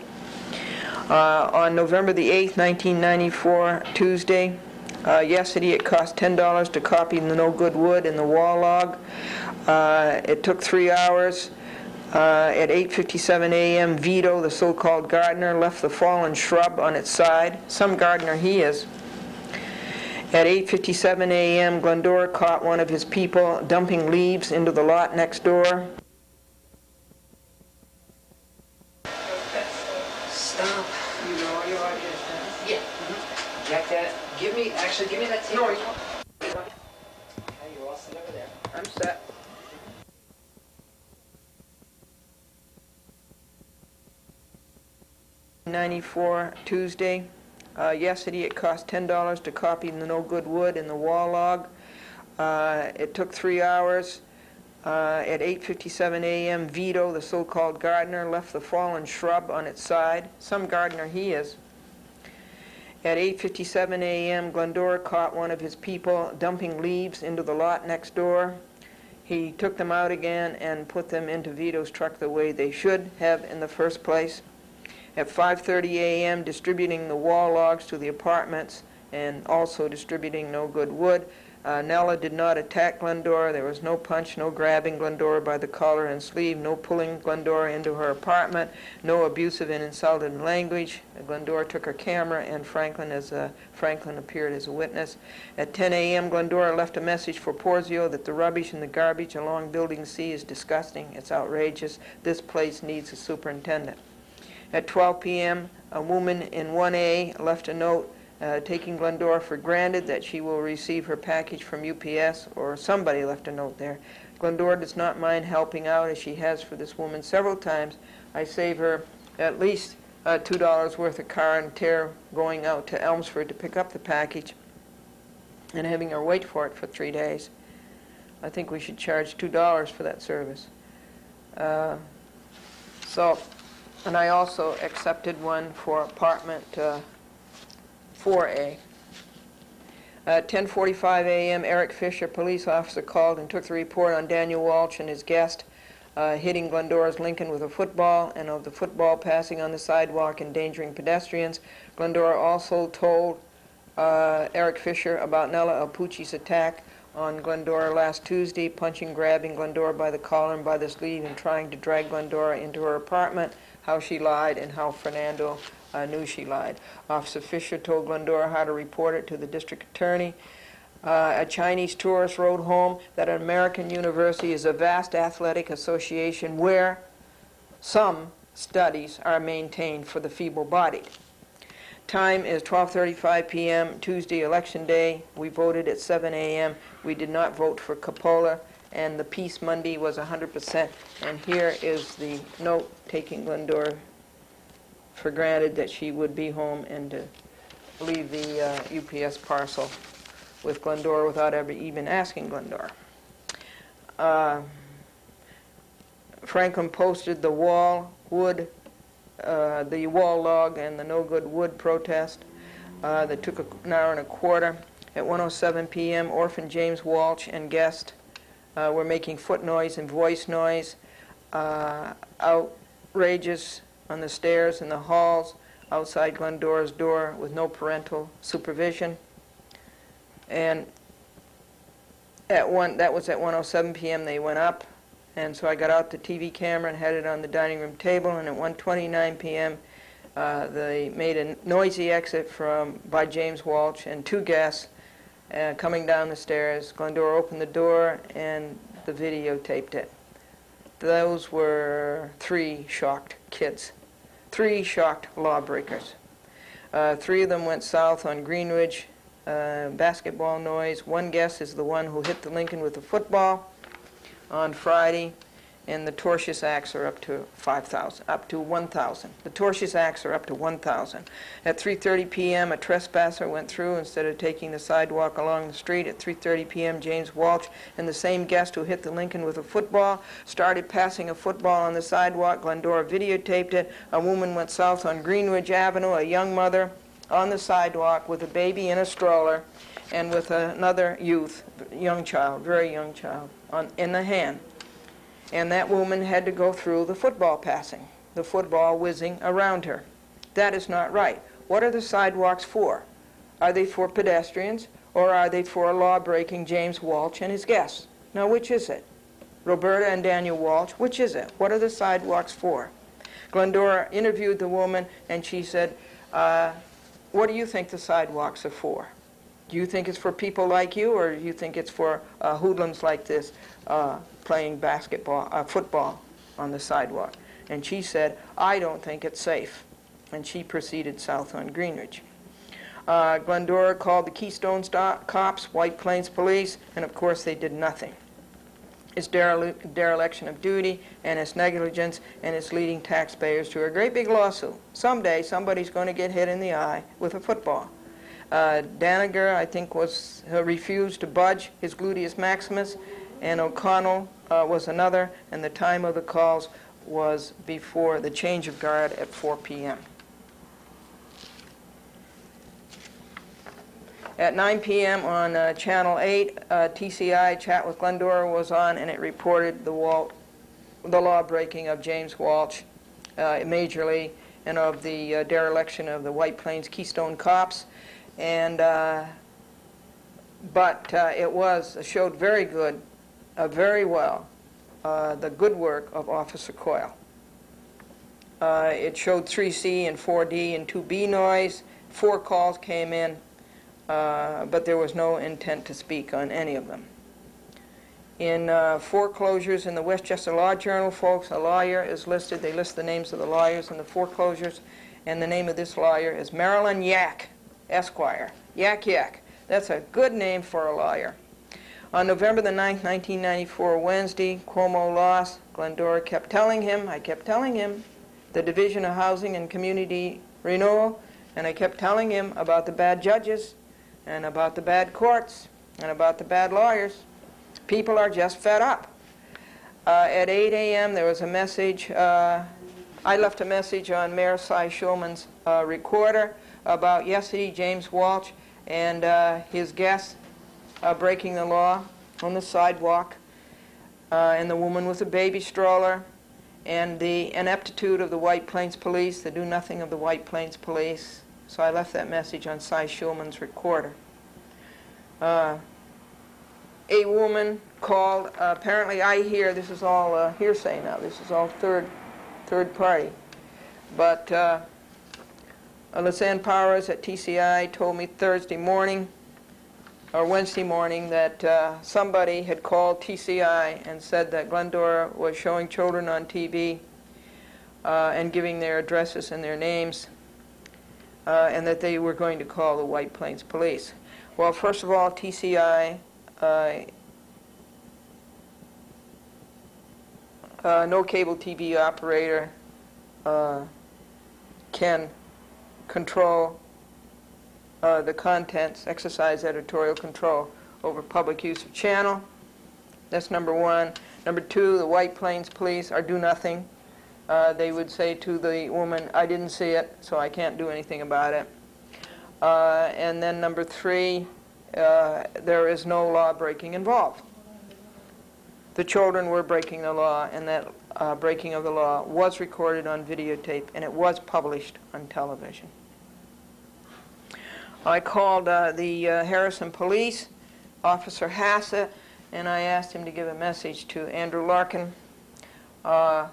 On November the 8th, 1994, Tuesday, yesterday it cost $10 to copy the no good wood in the wall log. It took 3 hours. At 8:57 a.m., Vito, the so-called gardener, left the fallen shrub on its side. Some gardener he is. At 8:57 a.m., Glendora caught one of his people dumping leaves into the lot next door. Stop. You know your audience. Yeah. Jack that. Give me that tape. No, you're all set over there. I'm set. '94 Tuesday. Yesterday it cost $10 to copy the no good wood in the wall log. It took 3 hours. At 8:57 a.m., Vito, the so-called gardener, left the fallen shrub on its side. Some gardener he is. At 8:57 a.m., Glendora caught one of his people dumping leaves into the lot next door. He took them out again and put them into Vito's truck the way they should have in the first place. At 5:30 a.m., distributing the wall logs to the apartments, and also distributing no good wood. Nella did not attack Glendora. There was no punch, no grabbing Glendora by the collar and sleeve, no pulling Glendora into her apartment, no abusive and insulting language. Glendora took her camera, and Franklin appeared as a witness. At 10 a.m., Glendora left a message for Porzio that the rubbish and the garbage along Building C is disgusting. It's outrageous. This place needs a superintendent. At 12 p.m., a woman in 1A left a note taking Glendora for granted that she will receive her package from UPS, or somebody left a note there. Glendora does not mind helping out, as she has for this woman several times. I save her at least $2 worth of car and tear going out to Elmsford to pick up the package and having her wait for it for 3 days. I think we should charge $2 for that service. And I also accepted one for apartment 4A. At 10:45 a.m., Eric Fisher, police officer, called and took the report on Daniel Walsh and his guest hitting Glendora's Lincoln with a football, and of the football passing on the sidewalk, endangering pedestrians. Glendora also told Eric Fisher about Nella Alpucci's attack on Glendora last Tuesday, punching, grabbing Glendora by the collar and by the sleeve and trying to drag Glendora into her apartment, how she lied, and how Fernando knew she lied. Officer Fisher told Glendora how to report it to the district attorney. A Chinese tourist wrote home that an American university is a vast athletic association where some studies are maintained for the feeble-bodied. Time is 12:35 p.m., Tuesday, Election Day. We voted at 7 a.m. We did not vote for Coppola, and the Peace Monday was 100%. And here is the note taking Glendora for granted that she would be home and to leave the UPS parcel with Glendora without ever even asking Glendora. Franklin posted the wall log and the no good wood protest that took an hour and a quarter. At 1:07 p.m., orphan James Walsh and guest were making foot noise and voice noise, outrageous on the stairs in the halls outside Glendora's door with no parental supervision. And that was at 1:07 p.m. they went up, and so I got out the TV camera and had it on the dining room table, and at 1:29 p.m. They made a noisy exit by James Walsh and two guests coming down the stairs. Glendora opened the door and the videotaped it. Those were 3 shocked kids. 3 shocked lawbreakers. 3 of them went south on Greenridge. Basketball noise. One guest is the one who hit the Lincoln with a football on Friday, and the tortious acts are up to 1,000. The tortious acts are up to 1,000. At 3:30 p.m., a trespasser went through instead of taking the sidewalk along the street. At 3:30 p.m., James Walsh and the same guest who hit the Lincoln with a football started passing a football on the sidewalk. Glendora videotaped it. A woman went south on Greenridge Avenue, a young mother on the sidewalk with a baby in a stroller and with another young child, very young child, in the hand. And that woman had to go through the football passing, the football whizzing around her. That is not right. What are the sidewalks for? Are they for pedestrians, or are they for law-breaking James Walsh and his guests? Now, which is it? Roberta and Daniel Walsh, which is it? What are the sidewalks for? Glendora interviewed the woman, and she said, what do you think the sidewalks are for? Do you think it's for people like you, or do you think it's for hoodlums like this playing football on the sidewalk? And she said, I don't think it's safe. And she proceeded south on Greenridge. Glendora called the Keystone cops, White Plains Police, and of course they did nothing. It's dereliction of duty, and it's negligence, and it's leading taxpayers to a great big lawsuit. Someday somebody's going to get hit in the eye with a football. Daniger, I think, refused to budge his gluteus maximus, and O'Connell was another, and the time of the calls was before the change of guard at 4 p.m. At 9 p.m. on Channel 8, TCI, Chat with Glendora, was on, and it reported the law-breaking of James Walsh majorly, and of the dereliction of the White Plains Keystone cops. and but it showed very well the good work of Officer Coyle. It showed 3C and 4D and 2B noise. 4 calls came in, but there was no intent to speak on any of them. In foreclosures in the Westchester Law Journal, folks, a lawyer is listed. They list the names of the lawyers in the foreclosures, and the name of this lawyer is Marilyn Yak, Esquire. Yak Yak. That's a good name for a lawyer. On November the 9th, 1994, Wednesday, Cuomo lost. Glendora kept telling him, I kept telling him, the Division of Housing and Community Renewal, and I kept telling him about the bad judges and about the bad courts and about the bad lawyers. People are just fed up. At 8 a.m. there was a message. I left a message on Mayor Cy Schulman's recorder about yesterday James Walsh and his guests breaking the law on the sidewalk, and the woman with the baby stroller, and the ineptitude of the White Plains Police, the do-nothing of the White Plains Police. So I left that message on Cy Schulman's recorder. A woman called, apparently I hear, this is all hearsay now, this is all third party, but Lisanne Powers at TCI told me Thursday morning, or Wednesday morning, that somebody had called TCI and said that Glendora was showing children on TV and giving their addresses and their names, and that they were going to call the White Plains Police. Well, first of all, TCI, no cable TV operator can control the contents, exercise editorial control over public use of channel. That's number one. Number two, the White Plains Police are do nothing. They would say to the woman, I didn't see it, so I can't do anything about it. And then number three, there is no law breaking involved. The children were breaking the law, and that breaking of the law was recorded on videotape, and it was published on television. I called the Harrison Police, Officer Hassett, and I asked him to give a message to Andrew Larkin. The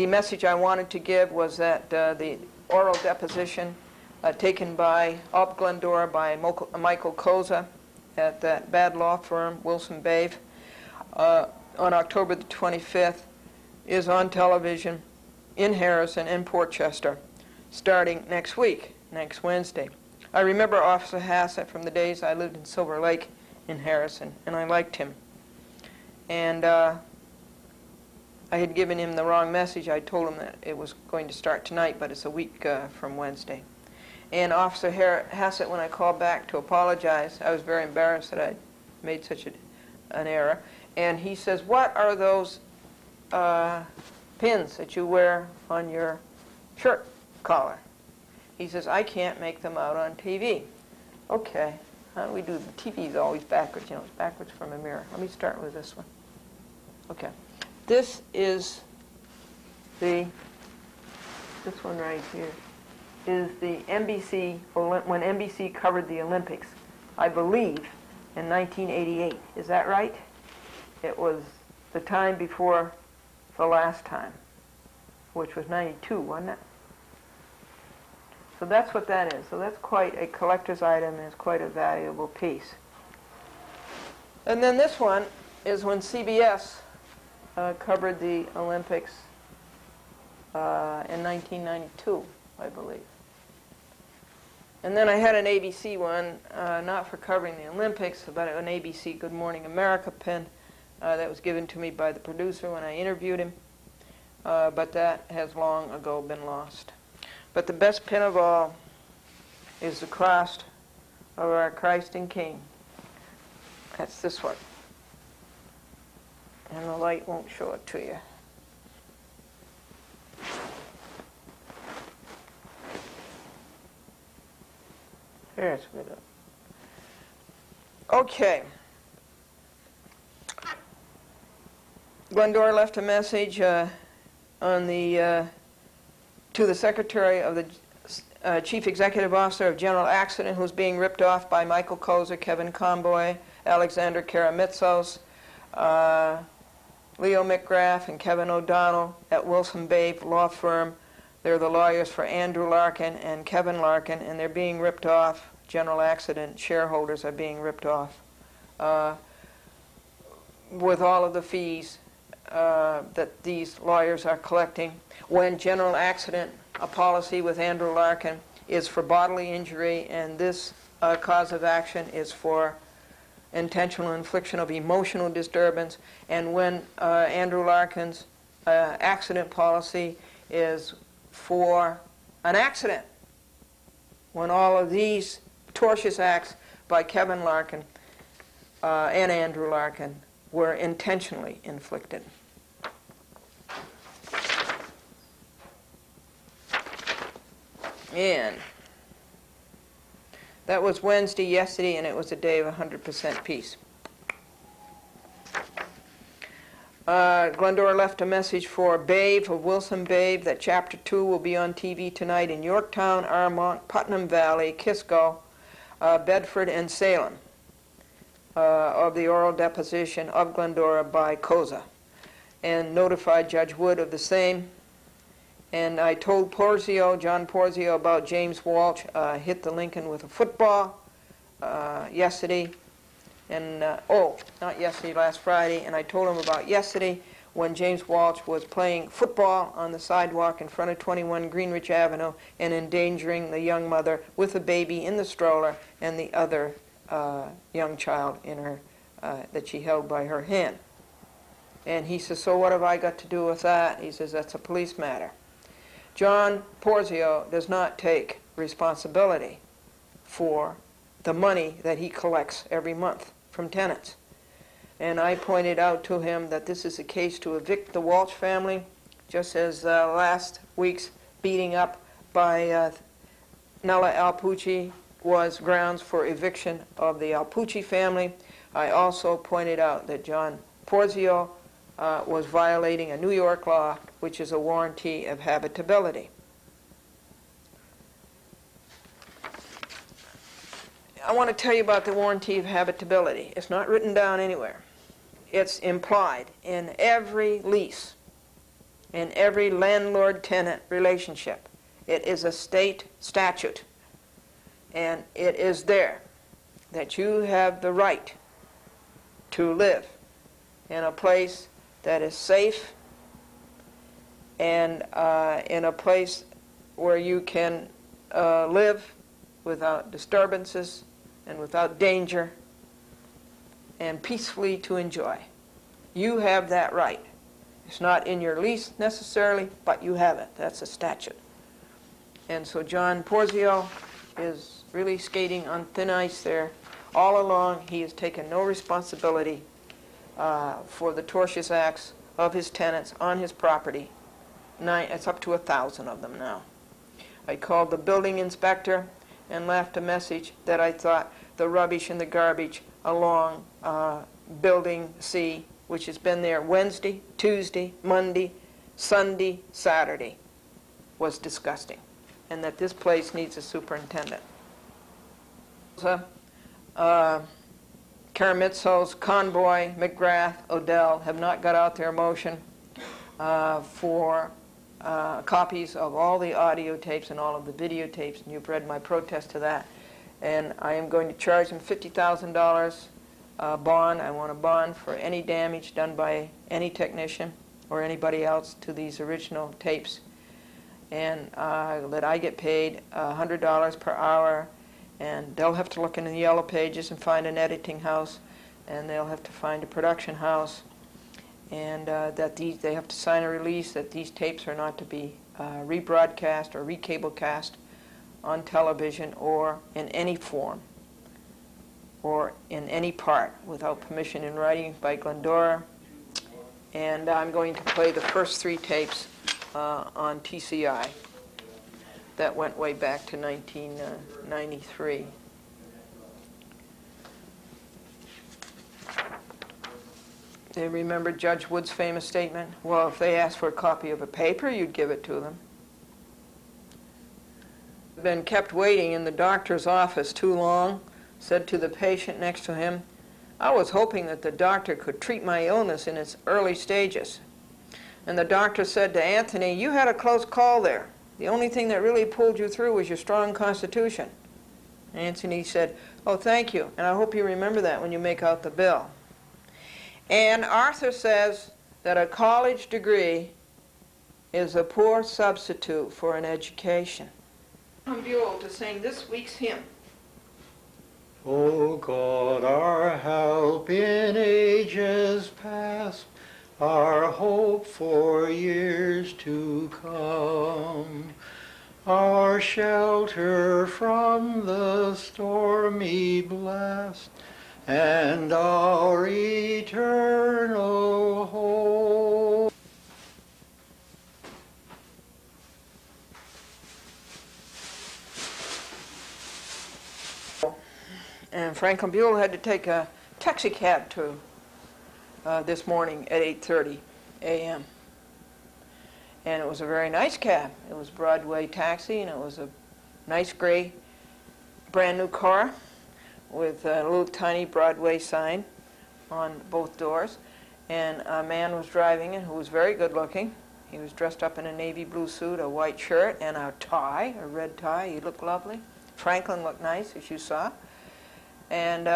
message I wanted to give was that the oral deposition taken by up Glendora by Michael Koza at that bad law firm, Wilson Bave, on October the 25th, is on television in Harrison and Portchester starting next week, next Wednesday. I remember Officer Hassett from the days I lived in Silver Lake in Harrison, and I liked him. And I had given him the wrong message. I told him that it was going to start tonight, but it's a week from Wednesday. And Officer Hassett, when I called back to apologize, I was very embarrassed that I'd made such an error. And he says, what are those pins that you wear on your shirt collar? He says, I can't make them out on TV. Okay, how do we do? The TV is always backwards, you know, it's backwards from a mirror. Let me start with this one. Okay, this is this one right here, is the NBC, when NBC covered the Olympics, I believe, in 1988. Is that right? It was the time before the last time, which was 92, wasn't it? So that's what that is. So that's quite a collector's item, and it's quite a valuable piece. And then this one is when CBS covered the Olympics in 1992, I believe. And then I had an ABC one, not for covering the Olympics, but an ABC Good Morning America pin that was given to me by the producer when I interviewed him, but that has long ago been lost. But the best pin of all is the cross of our Christ and King. That's this one. And the light won't show it to you. There's a bit of. Okay. Glendora left a message on the to the Secretary of the Chief Executive Officer of General Accident, who's being ripped off by Michael Kozer, Kevin Conboy, Alexander Karamitsos, Leo McGrath, and Kevin O'Donnell at Wilson Babe Law Firm. They're the lawyers for Andrew Larkin and Kevin Larkin, and they're being ripped off. General Accident shareholders are being ripped off with all of the fees that these lawyers are collecting. When General Accident, a policy with Andrew Larkin, is for bodily injury, and this cause of action is for intentional infliction of emotional disturbance, and when Andrew Larkin's accident policy is for an accident, when all of these tortious acts by Kevin Larkin and Andrew Larkin were intentionally inflicted. And that was Wednesday, yesterday, and it was a day of 100% peace. Glendora left a message for Babe of Wilson Babe that Chapter 2 will be on TV tonight in Yorktown, Armont, Putnam Valley, Kisco, Bedford, and Salem of the oral deposition of Glendora by Koza, and notified Judge Wood of the same. And I told Porzio, John Porzio, about James Walsh hit the Lincoln with a football yesterday, and not yesterday, last Friday. And I told him about yesterday when James Walsh was playing football on the sidewalk in front of 21 Greenwich Avenue and endangering the young mother with a baby in the stroller and the other young child in her that she held by her hand. And he says, so what have I got to do with that? He says, that's a police matter. John Porzio does not take responsibility for the money that he collects every month from tenants. And I pointed out to him that this is a case to evict the Walsh family, just as last week's beating up by Nella Alpucci was grounds for eviction of the Alpucci family. I also pointed out that John Porzio was violating a New York law, which is a warranty of habitability. I want to tell you about the warranty of habitability. It's not written down anywhere. It's implied in every lease, in every landlord-tenant relationship. It is a state statute, and it is there that you have the right to live in a place that is safe and in a place where you can live without disturbances and without danger and peacefully to enjoy. You have that right. It's not in your lease necessarily, but you have it. That's a statute. And so John Porzio is really skating on thin ice there. All along, he has taken no responsibility for the tortious acts of his tenants on his property. It's up to 1,000 of them now. I called the building inspector and left a message that I thought the rubbish and the garbage along Building C, which has been there Wednesday, Tuesday, Monday, Sunday, Saturday, was disgusting, and that this place needs a superintendent. Karamitsos, Conboy, McGrath, Odell have not got out their motion for copies of all the audio tapes and all of the videotapes, and you've read my protest to that. And I am going to charge them $50,000 bond. I want a bond for any damage done by any technician or anybody else to these original tapes, and that I get paid $100 per hour. And they'll have to look in the yellow pages and find an editing house, and they'll have to find a production house, and that they have to sign a release that these tapes are not to be rebroadcast or recablecast on television or in any form or in any part without permission in writing by Glendora. And I'm going to play the first 3 tapes on TCI. That went way back to 1993. They remember Judge Wood's famous statement, well, if they asked for a copy of a paper, you'd give it to them. Been kept waiting in the doctor's office too long, said to the patient next to him, "I was hoping that the doctor could treat my illness in its early stages." And the doctor said to Anthony, "You had a close call there. The only thing that really pulled you through was your strong constitution." Anthony said, "Oh, thank you, and I hope you remember that when you make out the bill." And Arthur says that a college degree is a poor substitute for an education. Buell to sing this week's hymn. O God, our help in ages past, our hope for years to come, our shelter from the stormy blast, and our eternal hope. And Franklin Buell had to take a taxi cab to this morning at 8:30 a.m. And it was a very nice cab. It was Broadway taxi, and it was a nice gray brand new car with a little tiny Broadway sign on both doors. And a man was driving it who was very good looking. He was dressed up in a navy blue suit, a white shirt, and a tie, a red tie. He looked lovely. Franklin looked nice, as you saw. And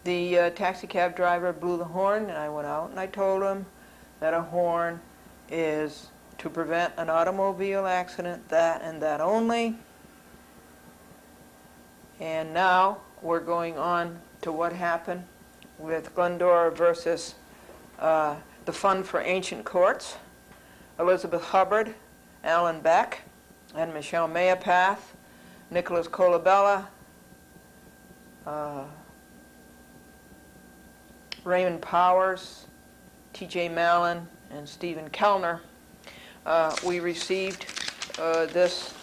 the taxi cab driver blew the horn, and I went out and I told him that a horn is to prevent an automobile accident, that and that only. And now we're going on to what happened with Glendora versus the Fund for Ancient Courts. Elizabeth Hubbard, Alan Beck, and Michelle Mayapath, Nicholas Colabella, Raymond Powers, T.J. Mallon, and Stephen Kellner. We received this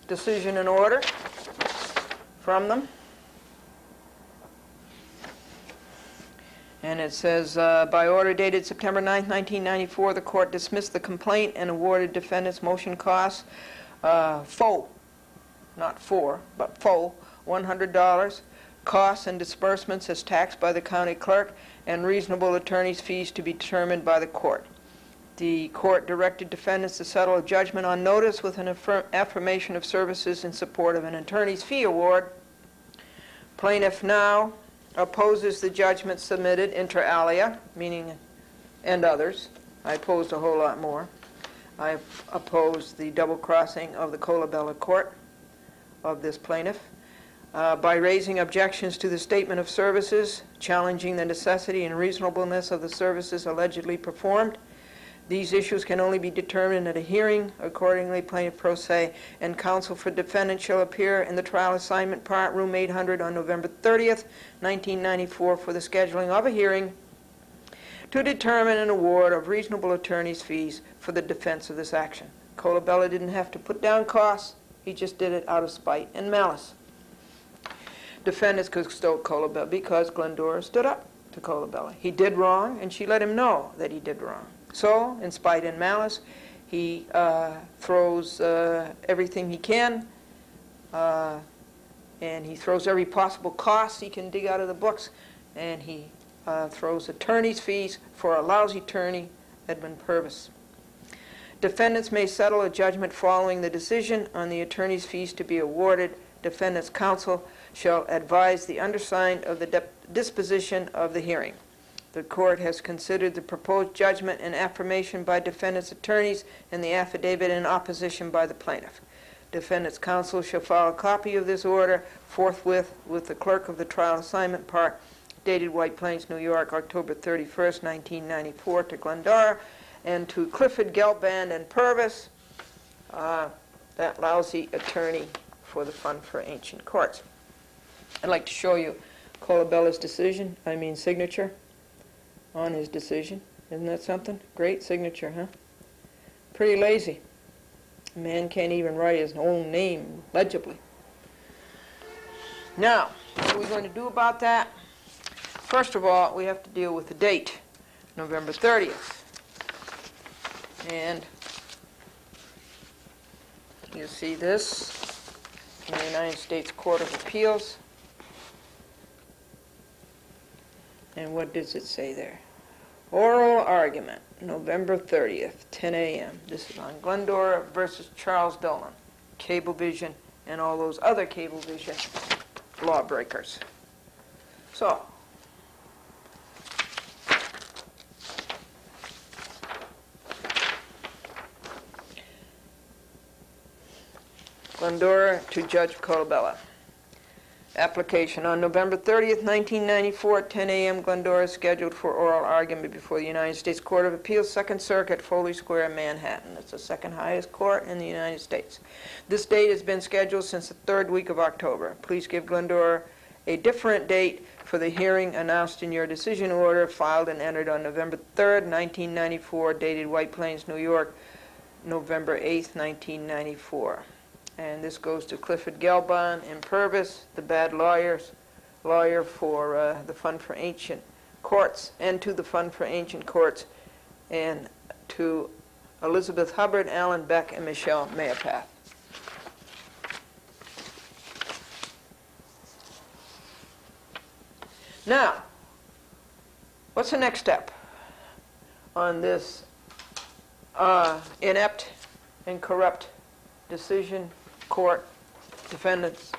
decision and order from them. And it says, by order dated September 9, 1994, the court dismissed the complaint and awarded defendants motion costs faux, not for, but faux, $100, costs and disbursements as taxed by the county clerk, and reasonable attorney's fees to be determined by the court. The court directed defendants to settle a judgment on notice with an affirmation of services in support of an attorney's fee award. Plaintiff now opposes the judgment submitted inter alia, meaning and others. I opposed a whole lot more. I opposed the double crossing of the Colabella court of this plaintiff by raising objections to the statement of services, challenging the necessity and reasonableness of the services allegedly performed. These issues can only be determined at a hearing. Accordingly, plaintiff pro se and counsel for defendant shall appear in the trial assignment part, room 800, on November 30th, 1994, for the scheduling of a hearing to determine an award of reasonable attorney's fees for the defense of this action. Colabella didn't have to put down costs. He just did it out of spite and malice. Defendants could extol Colabella because Glendora stood up to Colabella. He did wrong, and she let him know that he did wrong. So, in spite and malice, he throws everything he can, and he throws every possible cost he can dig out of the books, and he throws attorney's fees for a lousy attorney, Edmund Purvis. Defendants may settle a judgment following the decision on the attorney's fees to be awarded. Defendant's counsel shall advise the undersigned of the disposition of the hearing. The court has considered the proposed judgment and affirmation by defendant's attorneys and the affidavit in opposition by the plaintiff. Defendant's counsel shall file a copy of this order forthwith with the clerk of the trial assignment part, dated White Plains, New York, October 31st, 1994, to Glendora, and to Clifford, Gelband, and Purvis, that lousy attorney for the Fund for Ancient Courts. I'd like to show you Colabella's signature on his decision. Isn't that something? Great signature, huh? Pretty lazy. A man can't even write his own name legibly. Now, what are we going to do about that? First of all, we have to deal with the date, November 30th. And You see this in the United States Court of Appeals. And what does it say there? Oral argument, November 30th, 10 a.m. This is on Glendora versus Charles Dolan, Cablevision, and all those other Cablevision lawbreakers. So, Glendora to Judge Colabella. Application on November 30th, 1994 at 10 a.m. Glendora is scheduled for oral argument before the United States Court of Appeals, Second Circuit, Foley Square, Manhattan. It's the second highest court in the United States. This date has been scheduled since the third week of October. Please give Glendora a different date for the hearing announced in your decision order filed and entered on November 3rd, 1994, dated White Plains, New York, November 8th, 1994. And this goes to Clifford Gelbon in Purvis, the bad lawyer for the Fund for Ancient Courts, and to the Fund for Ancient Courts, and to Elizabeth Hubbard, Alan Beck, and Michelle Mayapath. Now, what's the next step on this inept and corrupt decision court, defendants,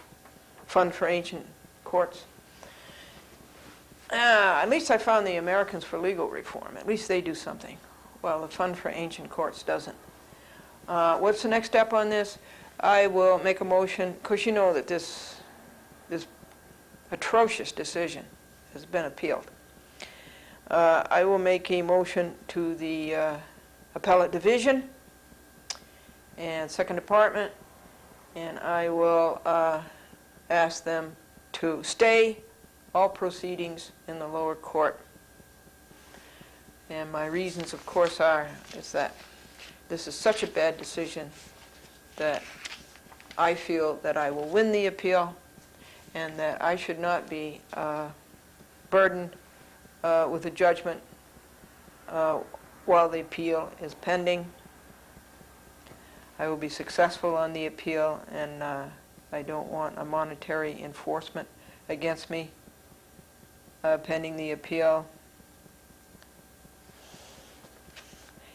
Fund for Ancient Courts? At least I found the Americans for Legal Reform. At least they do something. Well, the Fund for Ancient Courts doesn't. What's the next step on this? I will make a motion, because you know that this atrocious decision has been appealed. I will make a motion to the Appellate Division and Second Department, and I will ask them to stay all proceedings in the lower court. And my reasons, of course, is that this is such a bad decision that I feel that I will win the appeal, and that I should not be burdened with a judgment while the appeal is pending. I will be successful on the appeal, and I don't want a monetary enforcement against me pending the appeal.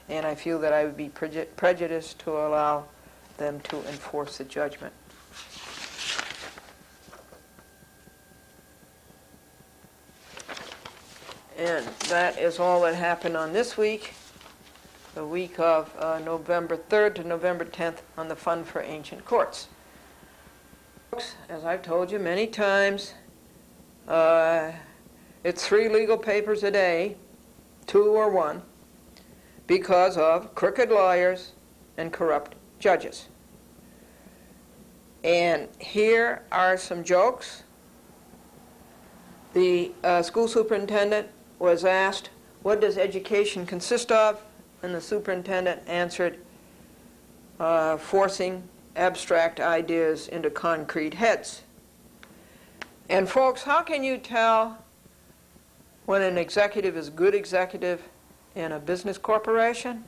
And I feel that I would be prejudiced to allow them to enforce the judgment. And that is all that happened on this week, the week of November 3rd to November 10th on the Fund for Ancient Courts. As I've told you many times, it's 3 legal papers a day, 2 or 1, because of crooked lawyers and corrupt judges. And here are some jokes. The school superintendent was asked, "What does education consist of?" And the superintendent answered, "Forcing abstract ideas into concrete heads." And folks, how can you tell when an executive is a good executive in a business corporation?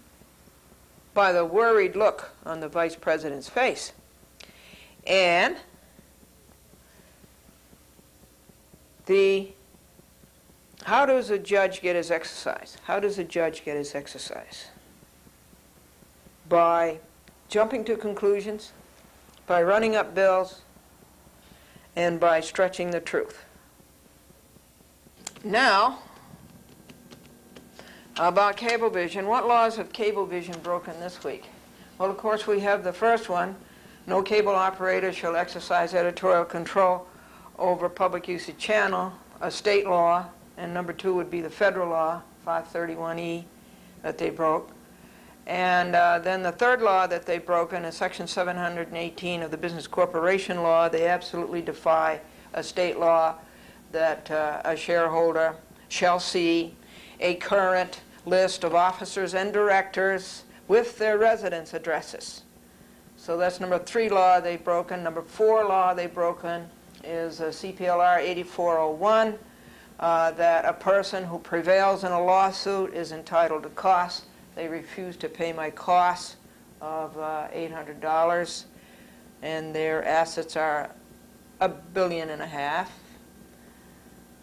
By the worried look on the vice president's face. And how does a judge get his exercise? How does a judge get his exercise? By jumping to conclusions, by running up bills, and by stretching the truth. Now, about Cablevision. What laws have Cablevision broken this week? Well, of course, we have the first one. No cable operator shall exercise editorial control over public usage channel, a state law, and number 2 would be the federal law, 531E, that they broke. And then the third law that they've broken is Section 718 of the Business Corporation Law. They absolutely defy a state law that a shareholder shall see a current list of officers and directors with their residence addresses. So that's number 3 law they've broken. Number 4 law they've broken is CPLR 8401, that a person who prevails in a lawsuit is entitled to costs. They refused to pay my costs of $800. and their assets are $1.5 billion.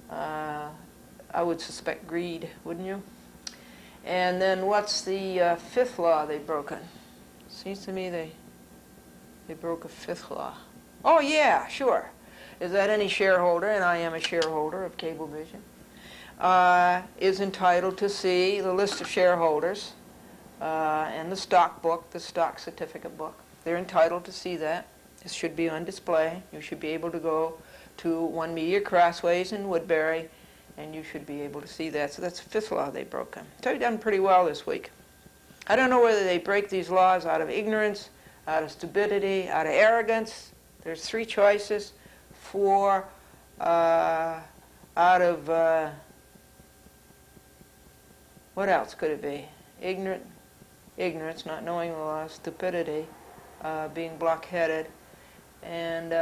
I would suspect greed, wouldn't you? And then what's the fifth law they've broken? Seems to me they broke a fifth law. Oh yeah, sure. Is that any shareholder, and I am a shareholder of Cablevision, is entitled to see the list of shareholders and the stock book, the stock certificate book. They're entitled to see that. This should be on display. You should be able to go to One Media Crossways in Woodbury, and you should be able to see that. So that's the fifth law they've broken. So they've done pretty well this week. I don't know whether they break these laws out of ignorance, out of stupidity, out of arrogance. There's three choices. Four, out of, what else could it be? Ignorance, not knowing the law, stupidity, being block-headed, and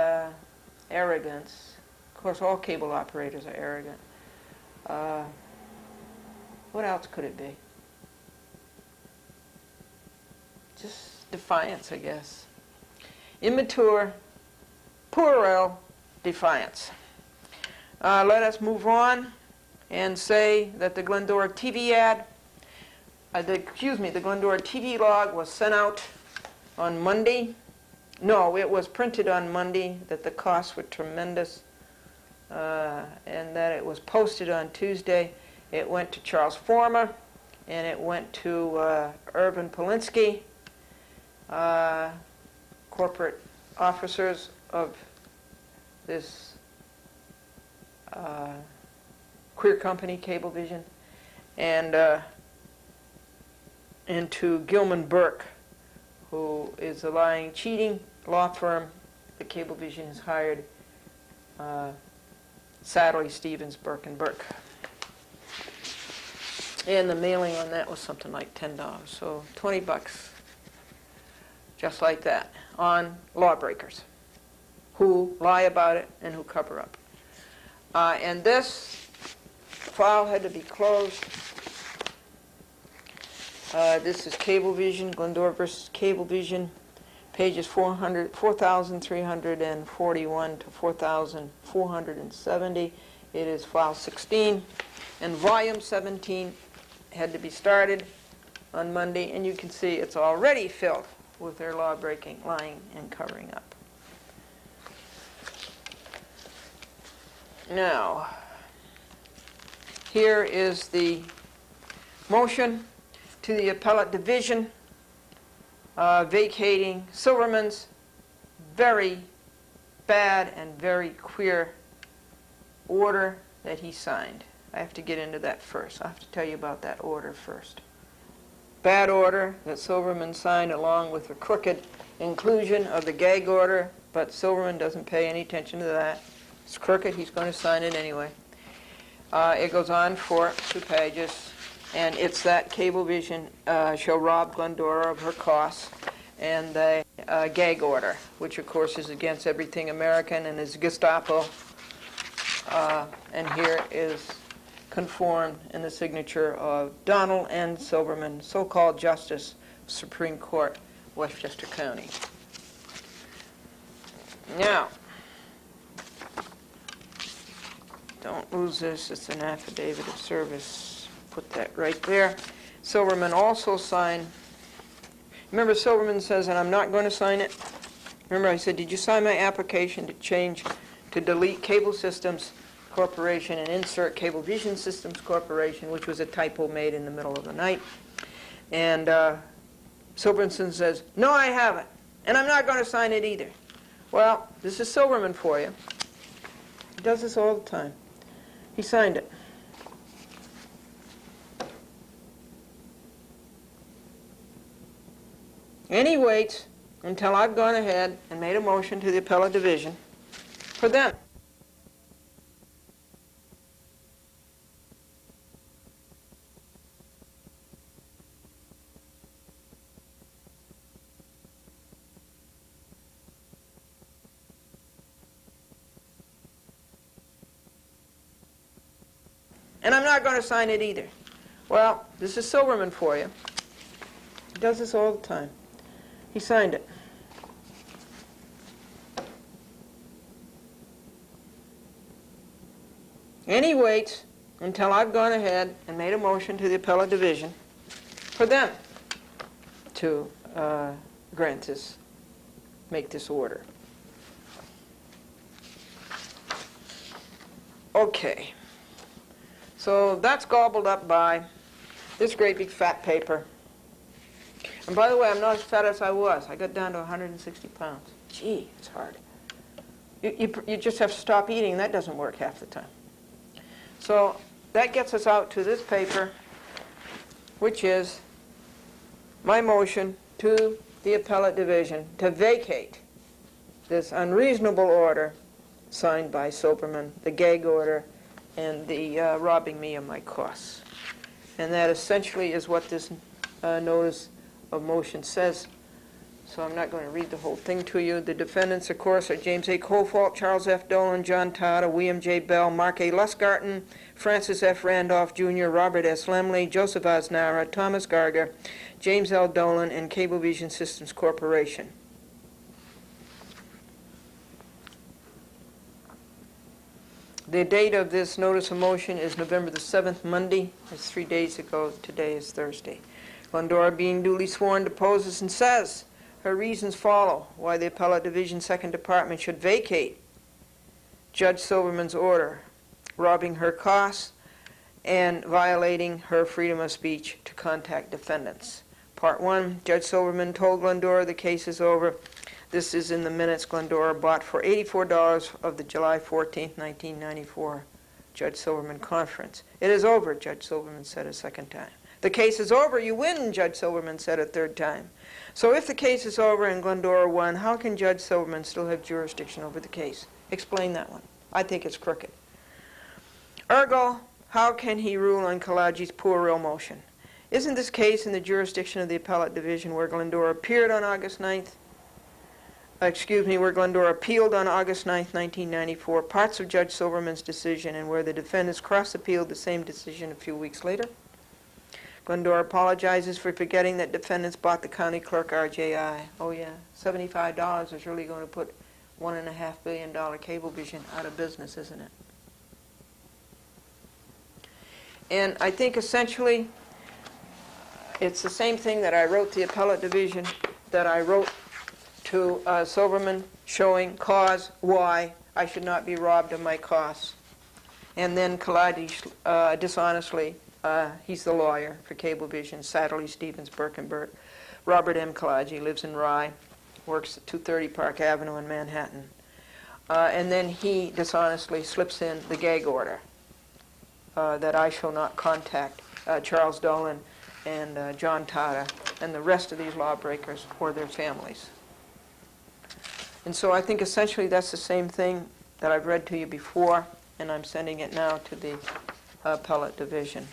arrogance. Of course, all cable operators are arrogant. What else could it be? Just defiance, I guess. Immature, puerile defiance. Let us move on and say that the Glendora TV ad, the Glendora TV log was sent out on Monday. No, it was printed on Monday, that the costs were tremendous, and that it was posted on Tuesday. It went to Charles Former, and it went to Irvin Polinsky, corporate officers of this queer company, Cablevision, and to Gilman Burke, who is a lying, cheating law firm that Cablevision has hired, Sadly Stevens, Burke and Burke. And the mailing on that was something like $10, so $20, just like that, on lawbreakers who lie about it and who cover up. And this file had to be closed. This is Cablevision, Glendora versus Cablevision, pages 4,341 to 4,470. It is file 16, and volume 17 had to be started on Monday, and you can see it's already filled with their law-breaking, lying, and covering up. Now, here is the motion to the appellate division vacating Silverman's very bad and very queer order that he signed. I have to get into that first. I have to tell you about that order first. Bad order that Silverman signed along with the crooked inclusion of the gag order, but Silverman doesn't pay any attention to that. It's crooked. He's going to sign it anyway. It goes on for 2 pages, and it's that Cablevision shall rob Glendora of her costs, and the gag order, which of course is against everything American and is Gestapo. And here is conformed in the signature of Donald N. Silverman, so-called Justice, Supreme Court, Westchester County. Now, don't lose this. It's an affidavit of service. Put that right there. Silverman also signed. Remember, Silverman says, and I'm not going to sign it. Remember, I said, did you sign my application to delete Cable Systems Corporation and insert Cablevision Systems Corporation, which was a typo made in the middle of the night? And Silverman says, no, I haven't, and I'm not going to sign it either. Well, this is Silverman for you. He does this all the time. He signed it. And he waits until I've gone ahead and made a motion to the appellate division for them. And I'm not going to sign it either. Well, this is Silverman for you. He does this all the time. He signed it. And he waits until I've gone ahead and made a motion to the appellate division for them to make this order. Okay. So that's gobbled up by this great big fat paper. And by the way, I'm not as fat as I was. I got down to 160 pounds. Gee, it's hard. You just have to stop eating. That doesn't work half the time. So that gets us out to this paper, which is my motion to the appellate division to vacate this unreasonable order signed by Soberman, the gag order, and the robbing me of my costs. And that essentially is what this notice of motion says. So I'm not going to read the whole thing to you. The defendants, of course, are James A. Colfault, Charles F. Dolan, John Tata, William J. Bell, Mark A. Lusgarten, Francis F. Randolph, Jr., Robert S. Lemley, Joseph Aznara, Thomas Garger, James L. Dolan, and Cablevision Systems Corporation. The date of this notice of motion is November the 7th, Monday. It's 3 days ago. Today is Thursday. Glendora, being duly sworn, deposes and says her reasons follow why the Appellate Division 2nd Department should vacate Judge Silverman's order, robbing her costs and violating her freedom of speech to contact defendants. Part 1, Judge Silverman told Glendora the case is over. This is in the minutes Glendora bought for $84 of the July 14, 1994 Judge Silverman conference. It is over, Judge Silverman said a second time. The case is over, you win, Judge Silverman said a third time. So if the case is over and Glendora won, how can Judge Silverman still have jurisdiction over the case? Explain that one. I think it's crooked. Ergo, how can he rule on Kalaji's poor real motion? Isn't this case in the jurisdiction of the Appellate Division where Glendora appeared on August 9th? Where Glendora appealed on August 9th, 1994, parts of Judge Silverman's decision, and where the defendants cross-appealed the same decision a few weeks later? Glendora apologizes for forgetting that defendants bought the county clerk RJI. Oh yeah, $75 is really going to put $1.5 billion Cablevision out of business, isn't it? And I think essentially it's the same thing that I wrote the Appellate Division, that I wrote to Silverman, showing cause why I should not be robbed of my costs. And then Kalaji dishonestly, he's the lawyer for Cablevision, Satterley, Stevens, Burke and Burt. Robert M. Kalaji lives in Rye, works at 230 Park Avenue in Manhattan. And then he dishonestly slips in the gag order that I shall not contact Charles Dolan and John Tata and the rest of these lawbreakers or their families. And so I think essentially that's the same thing that I've read to you before, and I'm sending it now to the Appellate Division.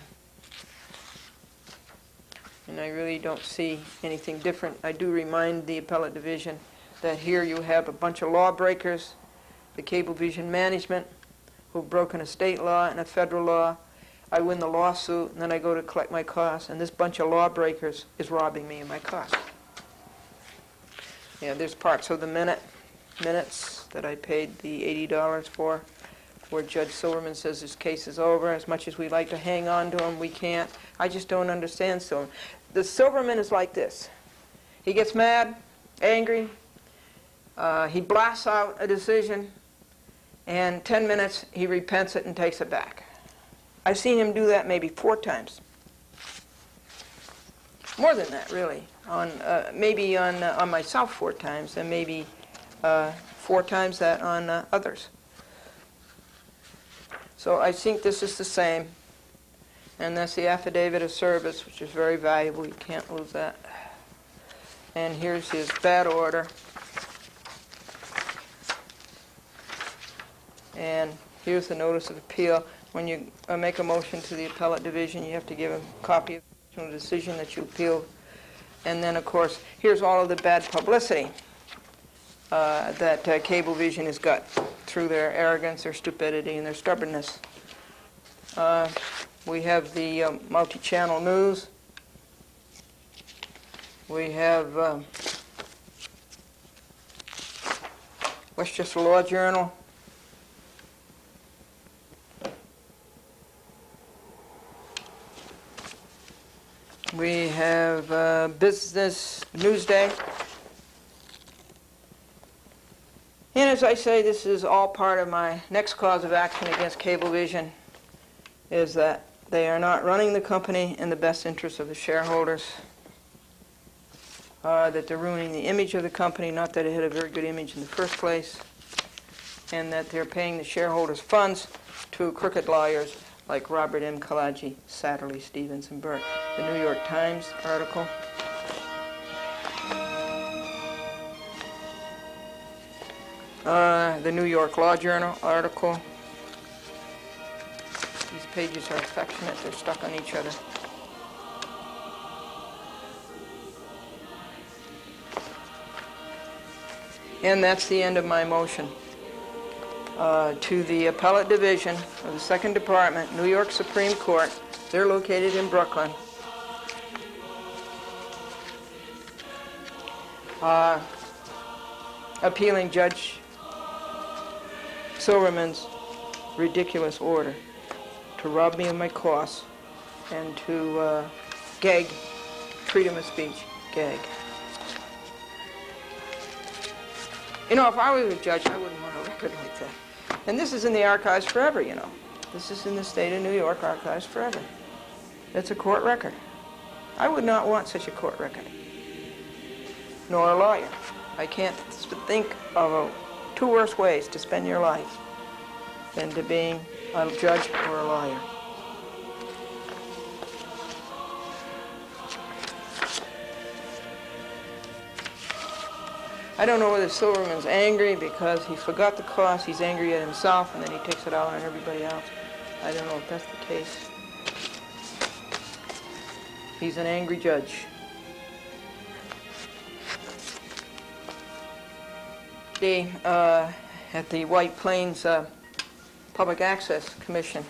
And I really don't see anything different. I do remind the Appellate Division that here you have a bunch of lawbreakers, the Cablevision management, who've broken a state law and a federal law. I win the lawsuit, and then I go to collect my costs, and this bunch of lawbreakers is robbing me of my costs. Yeah, there's parts of the minutes that I paid the $80 for, where Judge Silverman says his case is over. As much as we like to hang on to him, we can't. I just don't understand Silverman. The Silverman is like this. He gets mad, angry, he blasts out a decision, and 10 minutes he repents it and takes it back. I've seen him do that maybe 4 times. More than that, really. Maybe on myself 4 times, and maybe 4 times that on others. So I think this is the same. And that's the affidavit of service, which is very valuable. You can't lose that. And here's his bad order. And here's the notice of appeal. When you make a motion to the Appellate Division, you have to give a copy of the decision that you appealed. And then, of course, here's all of the bad publicity that Cablevision has got through their arrogance, their stupidity, and their stubbornness. We have the multi-channel news. We have Westchester Law Journal. We have Business Newsday. And as I say, this is all part of my next cause of action against Cablevision, is that they are not running the company in the best interest of the shareholders, that they're ruining the image of the company, not that it had a very good image in the first place, and that they're paying the shareholders' funds to crooked lawyers like Robert M. Kalaji, Satterley, Stevens, and Burke. The New York Times article. The New York Law Journal article. These pages are affectionate, they're stuck on each other. And that's the end of my motion. To the Appellate Division of the Second Department, New York Supreme Court, they're located in Brooklyn. Appealing Judge Silverman's ridiculous order to rob me of my costs and to gag, freedom of speech, gag. You know, if I was a judge, I wouldn't want a record like that. And this is in the archives forever, you know. This is in the state of New York archives forever. It's a court record. I would not want such a court record, nor a lawyer. I can't think of two worse ways to spend your life than to being a judge or a lawyer. I don't know whether Silverman's angry because he forgot the cost, he's angry at himself, and then he takes it out on everybody else. I don't know if that's the case. He's an angry judge. At the White Plains Public Access Commission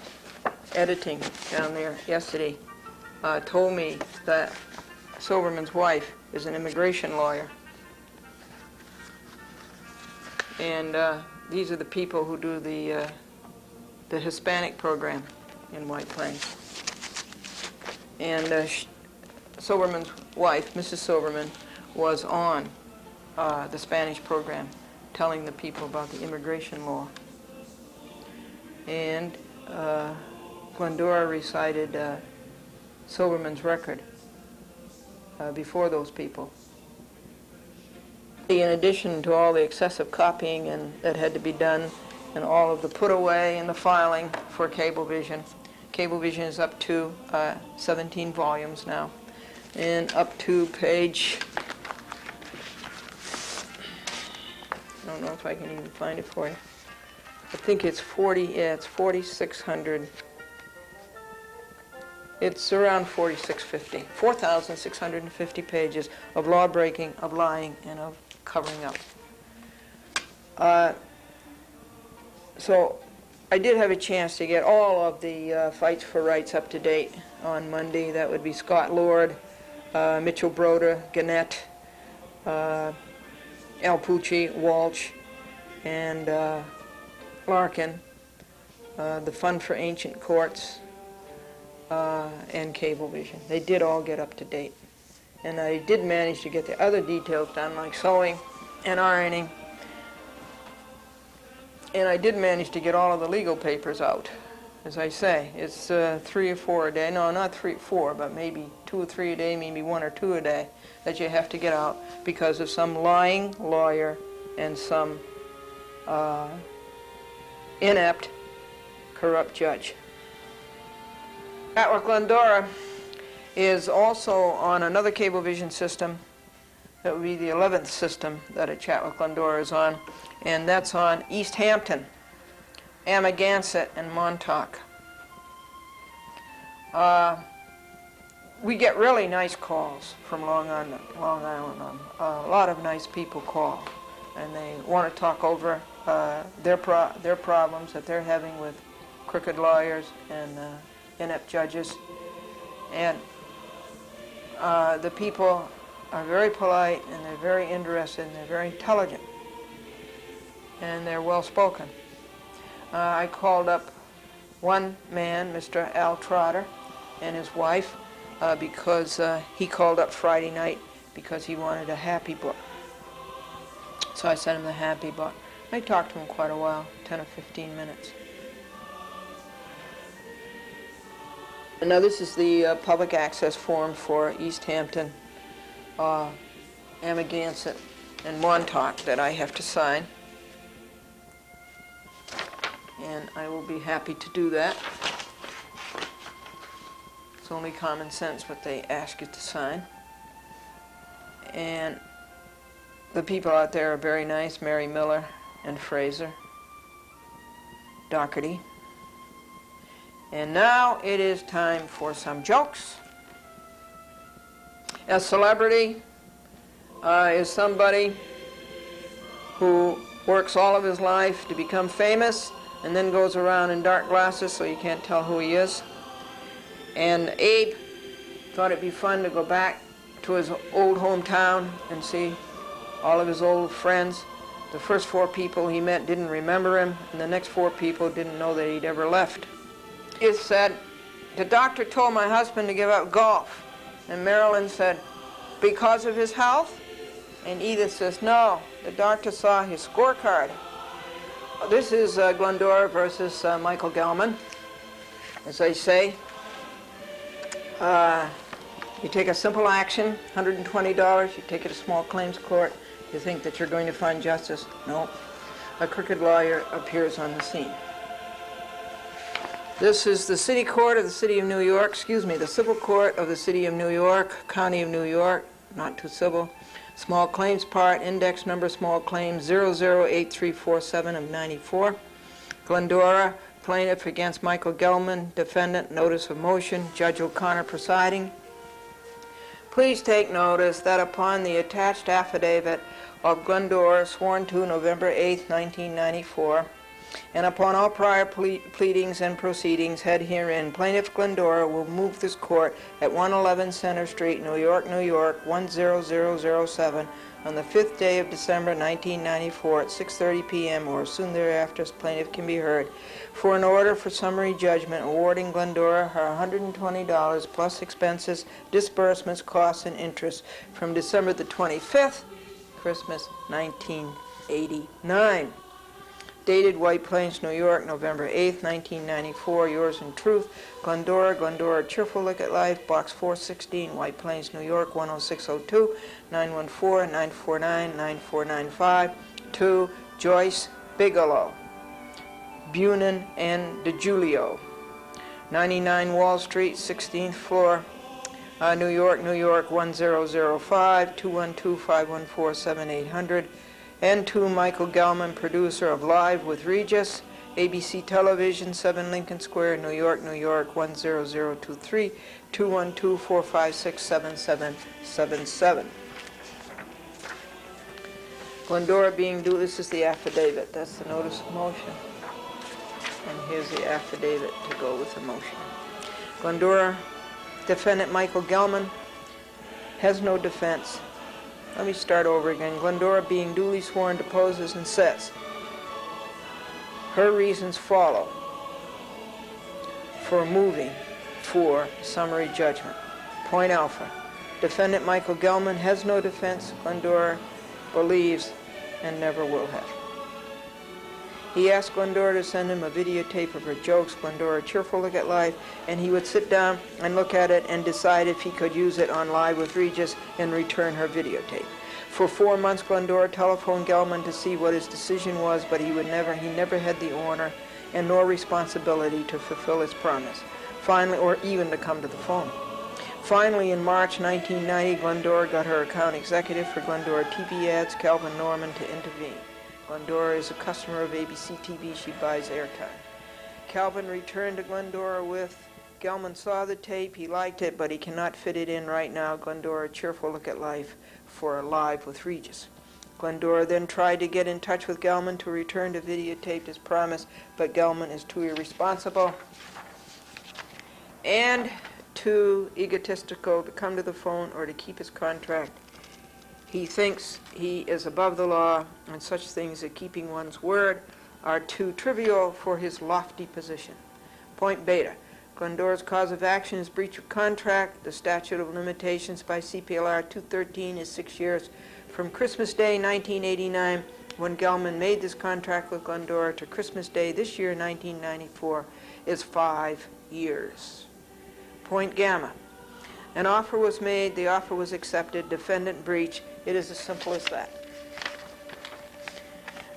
editing down there yesterday told me that Silverman's wife is an immigration lawyer. And these are the people who do the Hispanic program in White Plains. And Silverman's wife, Mrs. Silverman, was on the Spanish program telling the people about the immigration law. And Glendora recited Silverman's record before those people. In addition to all the excessive copying that had to be done, and all of the put away and the filing for Cablevision. Cablevision is up to 17 volumes now, and up to page, I don't know if I can even find it for you. I think it's 4,600. It's around 4,650. 4,650 pages of law breaking, of lying, and of covering up. So I did have a chance to get all of the fights for rights up to date on Monday. That would be Scott Lord, Mitchell Broder, Gannett, Al Pucci, Walsh, and Larkin, the Fund for Ancient Courts, and Cablevision. They did all get up to date. And I did manage to get the other details done, like sewing and ironing. And I did manage to get all of the legal papers out. As I say, it's 3 or 4 a day. No, not 3 or 4, but maybe 2 or 3 a day, maybe 1 or 2 a day that you have to get out because of some lying lawyer and some inept, corrupt judge. At Glendora is also on another Cablevision system. That would be the 11th system that a Chatwick Glendora is on, and that's on East Hampton, Amagansett, and Montauk. We get really nice calls from Long Island. A lot of nice people call, and they want to talk over their problems that they're having with crooked lawyers and inept judges. And the people are very polite, and they're very interested, and they're very intelligent, and they're well-spoken. I called up one man, Mr. Al Trotter, and his wife, because he called up Friday night because he wanted a happy book. So I sent him the happy book. I talked to him quite a while, 10 or 15 minutes. And now this is the public access form for East Hampton, Amagansett, and Montauk that I have to sign. And I will be happy to do that. It's only common sense what they ask you to sign. And the people out there are very nice, Mary Miller and Fraser Doherty. And now it is time for some jokes. A celebrity is somebody who works all of his life to become famous and then goes around in dark glasses so you can't tell who he is. And Abe thought it'd be fun to go back to his old hometown and see all of his old friends. The first 4 people he met didn't remember him, and the next 4 people didn't know that he'd ever left. It said, the doctor told my husband to give up golf. And Marilyn said, because of his health? And Edith says, no, the doctor saw his scorecard. This is Glendora versus Michael Gelman. As I say, you take a simple action, $120, you take it to small claims court, you think that you're going to find justice. No, a crooked lawyer appears on the scene. This is the City Court of the City of New York, excuse me, the Civil Court of the City of New York, County of New York, not too civil. Small claims part, index number, small claims 008347 of 94. Glendora, plaintiff against Michael Gelman, defendant, notice of motion, Judge O'Connor presiding. Please take notice that upon the attached affidavit of Glendora, sworn to November 8, 1994, and upon all prior pleadings and proceedings had herein, plaintiff Glendora will move this court at 111 Center Street, New York, New York, 10007, on the 5th day of December 1994 at 6:30 p.m. or soon thereafter as plaintiff can be heard, for an order for summary judgment awarding Glendora her $120 plus expenses, disbursements, costs, and interest from December the 25th, Christmas 1989. Dated White Plains, New York, November 8th, 1994. Yours in truth, Glendora, Glendora, Cheerful Look at Life, Box 416, White Plains, New York, 10602, 914-949-9495. To Joyce Bigelow, Bunin and DeGiulio, 99 Wall Street, 16th floor, New York, New York, 1005, 212-514-7800. And to Michael Gelman, producer of Live with Regis, ABC Television, 7 Lincoln Square, New York, New York, 10023, 212-456-7777. Glendora being due, this is the affidavit, that's the notice of motion. And here's the affidavit to go with the motion. Glendora, defendant Michael Gelman, has no defense. Let me start over again. Glendora, being duly sworn, deposes and says, her reasons follow for moving for summary judgment. Point alpha. Defendant Michael Gelman has no defense. Glendora believes and never will have. He asked Glendora to send him a videotape of her jokes, Glendora, Cheerful Look at Life, and he would sit down and look at it and decide if he could use it on Live with Regis and return her videotape. For 4 months, Glendora telephoned Gelman to see what his decision was, but he never had the honor and nor responsibility to fulfill his promise. Finally, or even to come to the phone. Finally, in March 1990, Glendora got her account executive for Glendora TV ads, Calvin Norman, to intervene. Glendora is a customer of ABC TV. She buys airtime. Calvin returned to Glendora with, Gelman saw the tape, he liked it, but he cannot fit it in right now. Glendora, Cheerful Look at Life for a Live with Regis. Glendora then tried to get in touch with Gelman to return to videotape his promise, but Gelman is too irresponsible and too egotistical to come to the phone or to keep his contract. He thinks he is above the law, and such things as keeping one's word are too trivial for his lofty position. Point beta. Glendora's cause of action is breach of contract. The statute of limitations by CPLR 213 is 6 years from Christmas Day 1989, when Gelman made this contract with Glendora, to Christmas Day this year, 1994, is 5 years. Point gamma. An offer was made, the offer was accepted, defendant breach. It is as simple as that.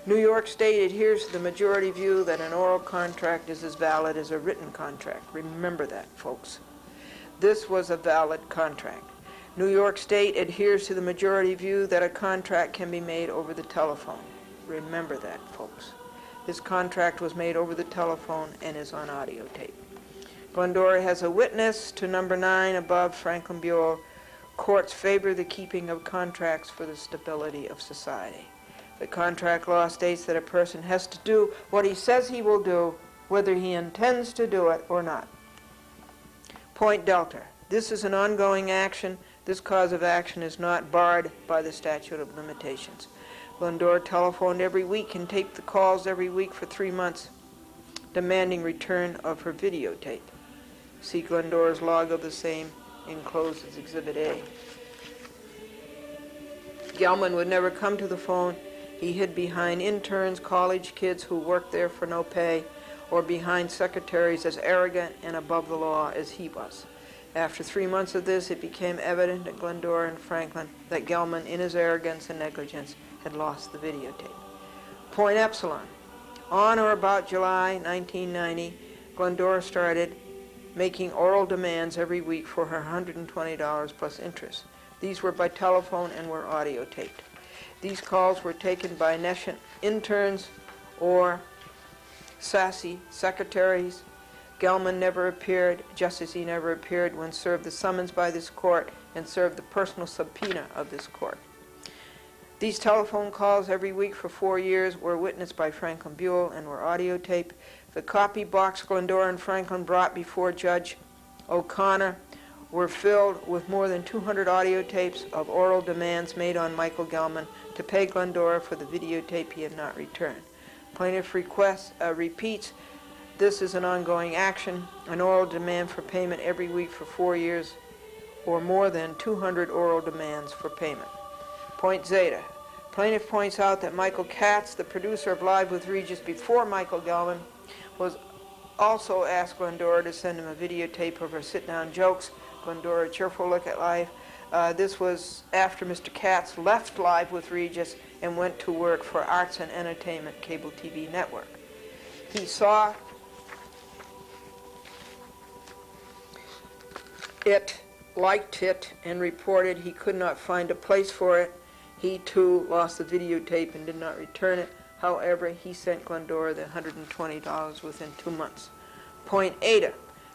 New York State adheres to the majority view that an oral contract is as valid as a written contract. Remember that, folks. This was a valid contract. New York State adheres to the majority view that a contract can be made over the telephone. Remember that, folks. This contract was made over the telephone and is on audio tape. Glendora has a witness to number 9 above, Franklin Buell. Courts favor the keeping of contracts for the stability of society. The contract law states that a person has to do what he says he will do, whether he intends to do it or not. Point delta. This is an ongoing action. This cause of action is not barred by the statute of limitations. Glendora telephoned every week and taped the calls every week for 3 months, demanding return of her videotape. See Glendora's log of the same, enclosed as Exhibit A. Gelman would never come to the phone. He hid behind interns, college kids who worked there for no pay, or behind secretaries as arrogant and above the law as he was. After 3 months of this, it became evident to Glendora and Franklin that Gelman, in his arrogance and negligence, had lost the videotape. Point epsilon. On or about July 1990, Glendora started making oral demands every week for her $120 plus interest. These were by telephone and were audio taped. These calls were taken by nescient interns or sassy secretaries. Gelman never appeared, just as he never appeared when served the summons by this court and served the personal subpoena of this court. These telephone calls every week for 4 years were witnessed by Franklin Buell and were audio taped. The copy box Glendora and Franklin brought before Judge O'Connor were filled with more than 200 audio tapes of oral demands made on Michael Gelman to pay Glendora for the videotape he had not returned. Plaintiff repeats, this is an ongoing action, an oral demand for payment every week for 4 years, or more than 200 oral demands for payment. Point zeta. Plaintiff points out that Michael Katz, the producer of Live with Regis before Michael Gelman, was also asked Glendora to send him a videotape of her sit-down jokes. Glendora, cheerful look at life. This was after Mr. Katz left Live with Regis and went to work for Arts and Entertainment Cable TV Network. He saw it, liked it, and reported he could not find a place for it. He, too, lost the videotape and did not return it. However, he sent Glendora the $120 within 2 months. Point eta.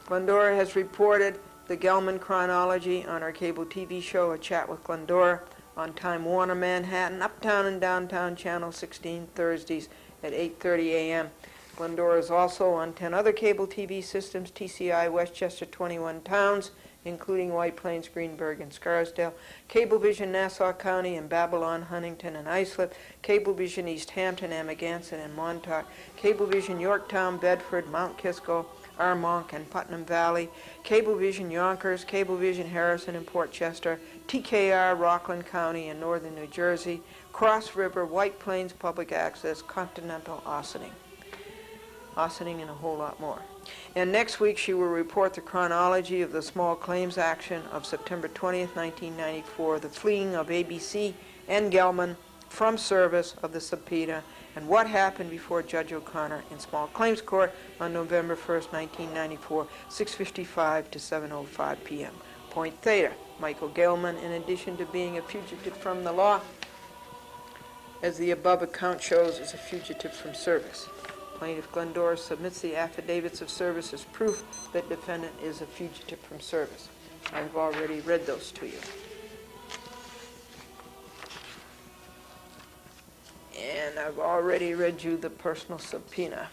Glendora has reported the Gelman chronology on our cable TV show, A Chat with Glendora, on Time Warner Manhattan, Uptown and Downtown Channel 16, Thursdays at 8:30 a.m. Glendora is also on 10 other cable TV systems, TCI Westchester 21 towns, including White Plains, Greenberg, and Scarsdale, Cablevision Nassau County and Babylon, Huntington, and Islip, Cablevision East Hampton, Amagansett, and Montauk, Cablevision Yorktown, Bedford, Mount Kisco, Armonk, and Putnam Valley, Cablevision Yonkers, Cablevision Harrison and Port Chester, TKR Rockland County and Northern New Jersey, Cross River, White Plains Public Access, Continental Ossining, and a whole lot more. And next week she will report the chronology of the small claims action of September 20th, 1994, the fleeing of ABC and Gelman from service of the subpoena, and what happened before Judge O'Connor in small claims court on November 1st, 1994, 6:55 to 7:05 p.m. Point theta. Michael Gelman, in addition to being a fugitive from the law, as the above account shows, is a fugitive from service. Plaintiff Glendora submits the affidavits of service as proof that defendant is a fugitive from service. I've already read those to you. And I've already read you the personal subpoena.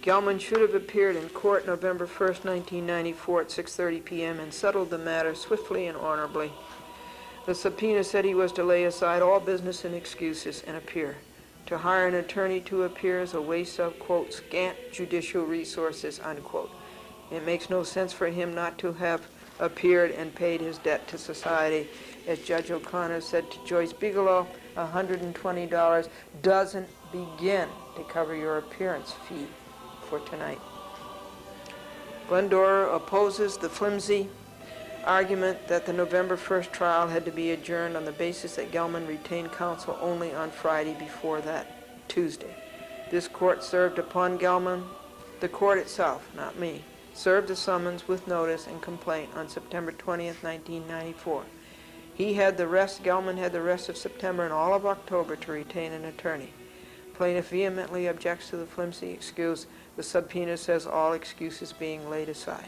Gelman should have appeared in court November 1st, 1994 at 6:30 p.m. and settled the matter swiftly and honorably. The subpoena said he was to lay aside all business and excuses and appear To hire an attorney to appear is a waste of, quote, scant judicial resources, unquote. It makes no sense for him not to have appeared and paid his debt to society. As Judge O'Connor said to Joyce Bigelow, $120 doesn't begin to cover your appearance fee for tonight. Glendora opposes the flimsy argument that the November 1st trial had to be adjourned on the basis that Gelman retained counsel only on Friday before that Tuesday. This court served upon Gelman, the court itself, not me, served a summons with notice and complaint on September 20th, 1994. Gelman had the rest of September and all of October to retain an attorney. Plaintiff vehemently objects to the flimsy excuse. The subpoena says all excuses being laid aside.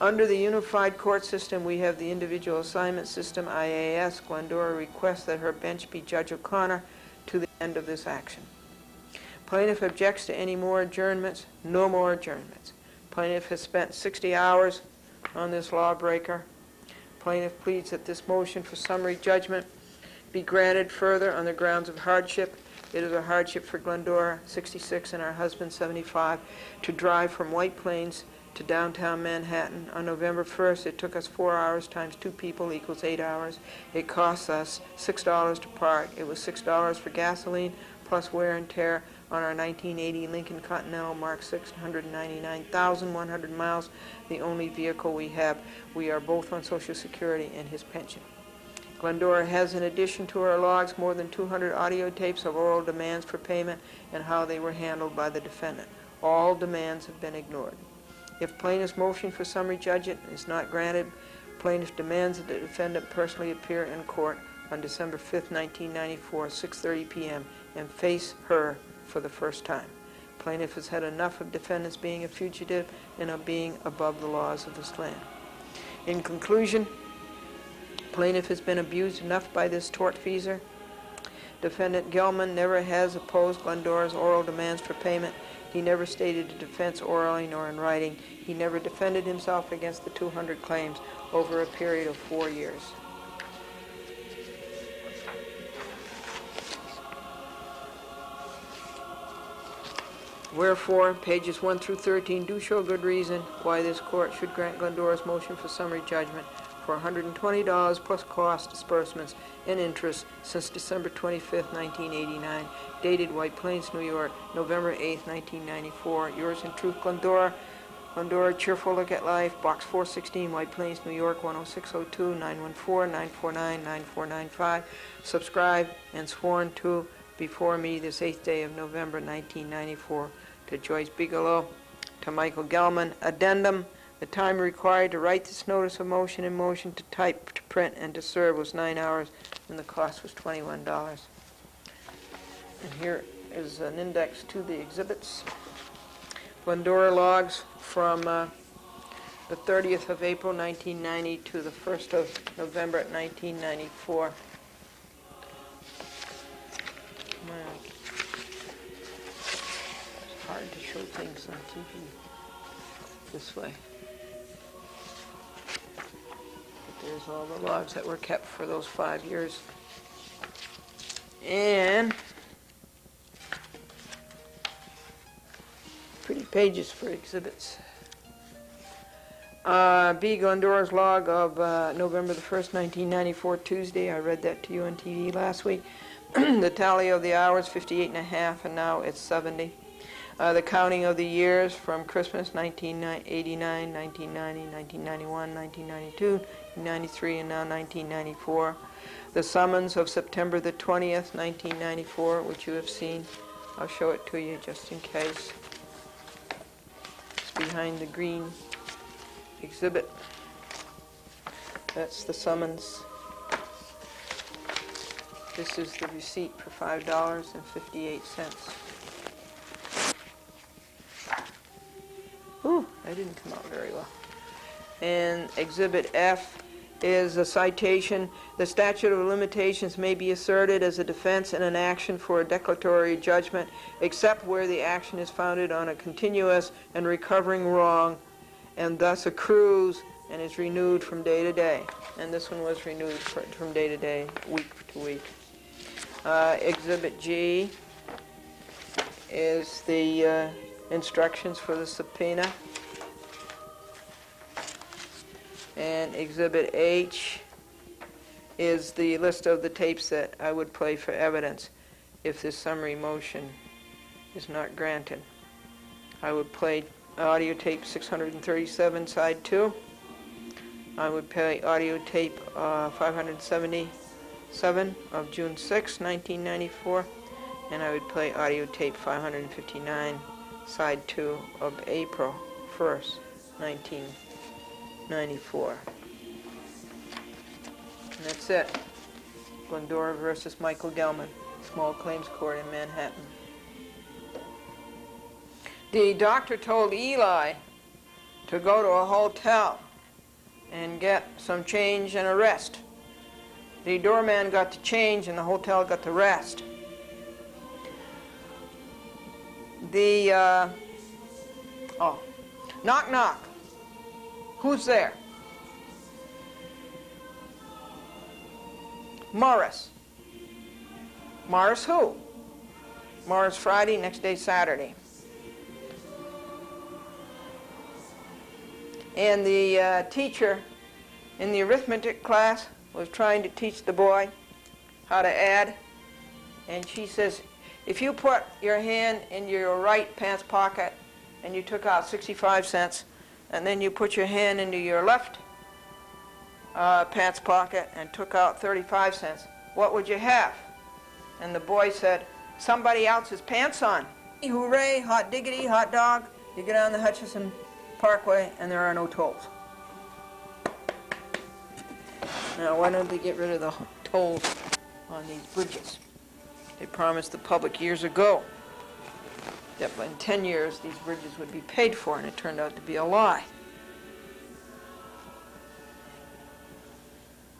Under the unified court system, we have the individual assignment system, IAS. Glendora requests that her bench be Judge O'Connor to the end of this action. Plaintiff objects to any more adjournments. No more adjournments. Plaintiff has spent 60 hours on this lawbreaker. Plaintiff pleads that this motion for summary judgment be granted further on the grounds of hardship. It is a hardship for Glendora, 66, and her husband, 75, to drive from White Plains to downtown Manhattan. On November 1st, it took us 4 hours times 2 people equals 8 hours. It costs us $6 to park. It was $6 for gasoline plus wear and tear on our 1980 Lincoln Continental Mark 6, 199,100 miles, the only vehicle we have. We are both on Social Security and his pension. Glendora has, in addition to her logs, more than 200 audio tapes of oral demands for payment and how they were handled by the defendant. All demands have been ignored. If plaintiff's motion for summary judgment is not granted, plaintiff demands that the defendant personally appear in court on December 5th, 1994, 6:30 p.m. and face her for the first time. Plaintiff has had enough of defendants being a fugitive and of being above the laws of this land. In conclusion, plaintiff has been abused enough by this tortfeasor. Defendant Gelman never has opposed Glendora's oral demands for payment. He never stated a defense orally nor in writing. He never defended himself against the 200 claims over a period of 4 years. Wherefore, pages 1 through 13 do show good reason why this court should grant Glendora's motion for summary judgment for $120 plus cost, disbursements, and interest since December 25th, 1989, dated White Plains, New York, November 8th, 1994. Yours in truth, Glendora. Glendora, Cheerful Look at Life, Box 416, White Plains, New York, 10602, 914-949-9495. Subscribed and sworn to before me this 8th day of November, 1994, to Joyce Bigelow, to Michael Gelman. Addendum: the time required to write this notice of motion and motion to type, to print, and to serve was 9 hours, and the cost was $21. And here is an index to the exhibits. Glendora logs from the 30th of April, 1990 to the 1st of November, 1994. Wow. It's hard to show things on TV this way. There's all the logs that were kept for those 5 years. And pretty pages for exhibits. B. Glendora's log of November the 1st, 1994, Tuesday. I read that to you on TV last week. The tally of the hours, 58 and a half, and now it's 70. The counting of the years from Christmas, 1989, 1990, 1991, 1992, 1993, and now 1994. The summons of September the 20th, 1994, which you have seen. I'll show it to you just in case. It's behind the green exhibit. That's the summons. This is the receipt for $5.58. Ooh, that didn't come out very well. And Exhibit F is a citation. The statute of limitations may be asserted as a defense in an action for a declaratory judgment, except where the action is founded on a continuous and recovering wrong, and thus accrues and is renewed from day to day. And this one was renewed from day to day, week to week. Exhibit G is the instructions for the subpoena. And Exhibit H is the list of the tapes that I would play for evidence if this summary motion is not granted. I would play audio tape 637, side 2. I would play audio tape 577 of June 6, 1994. And I would play audio tape 559, side 2 of April 1st, 1994. And that's it. Glendora versus Michael Gelman, Small Claims Court in Manhattan. The doctor told Eli to go to a hotel and get some change and a rest. The doorman got the change and the hotel got the rest. Knock knock. Who's there? Morris. Morris who? Morris Friday, next day Saturday. And the teacher in the arithmetic class was trying to teach the boy how to add. And she says, if you put your hand in your right pants pocket and you took out 65 cents, and then you put your hand into your left pants pocket and took out 35 cents, what would you have? And the boy said, somebody else's pants on. Hooray, hot diggity, hot dog. You get on the Hutchison Parkway and there are no tolls. Now, why don't they get rid of the tolls on these bridges? They promised the public years ago that in 10 years these bridges would be paid for, and it turned out to be a lie.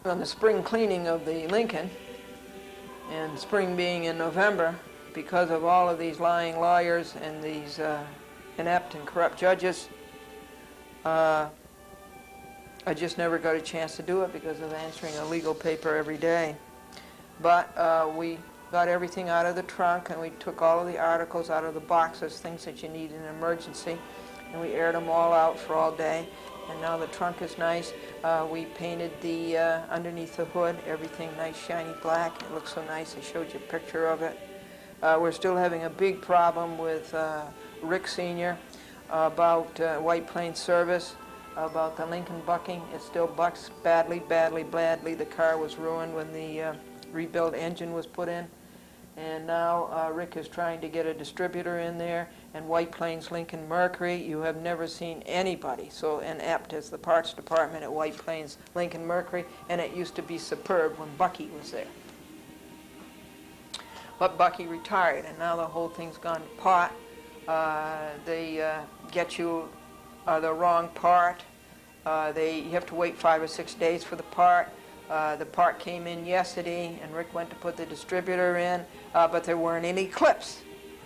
On the spring cleaning of the Lincoln, and spring being in November, because of all of these lying lawyers and these inept and corrupt judges, I just never got a chance to do it because of answering a legal paper every day. But we got everything out of the trunk, and we took all of the articles out of the boxes, things that you need in an emergency, and we aired them all out for all day. And now the trunk is nice. We painted the underneath the hood, everything nice, shiny black. It looks so nice. I showed you a picture of it. We're still having a big problem with Rick Sr. About White Plains service, about the Lincoln bucking. It still bucks badly, badly, badly. The car was ruined when the rebuilt engine was put in. And now Rick is trying to get a distributor in there. And White Plains Lincoln Mercury, you have never seen anybody so inept as the parts department at White Plains Lincoln Mercury. And it used to be superb when Bucky was there. But Bucky retired, and now the whole thing's gone to pot. They get you the wrong part. You have to wait 5 or 6 days for the part. The part came in yesterday, and Rick went to put the distributor in, but there weren't any clips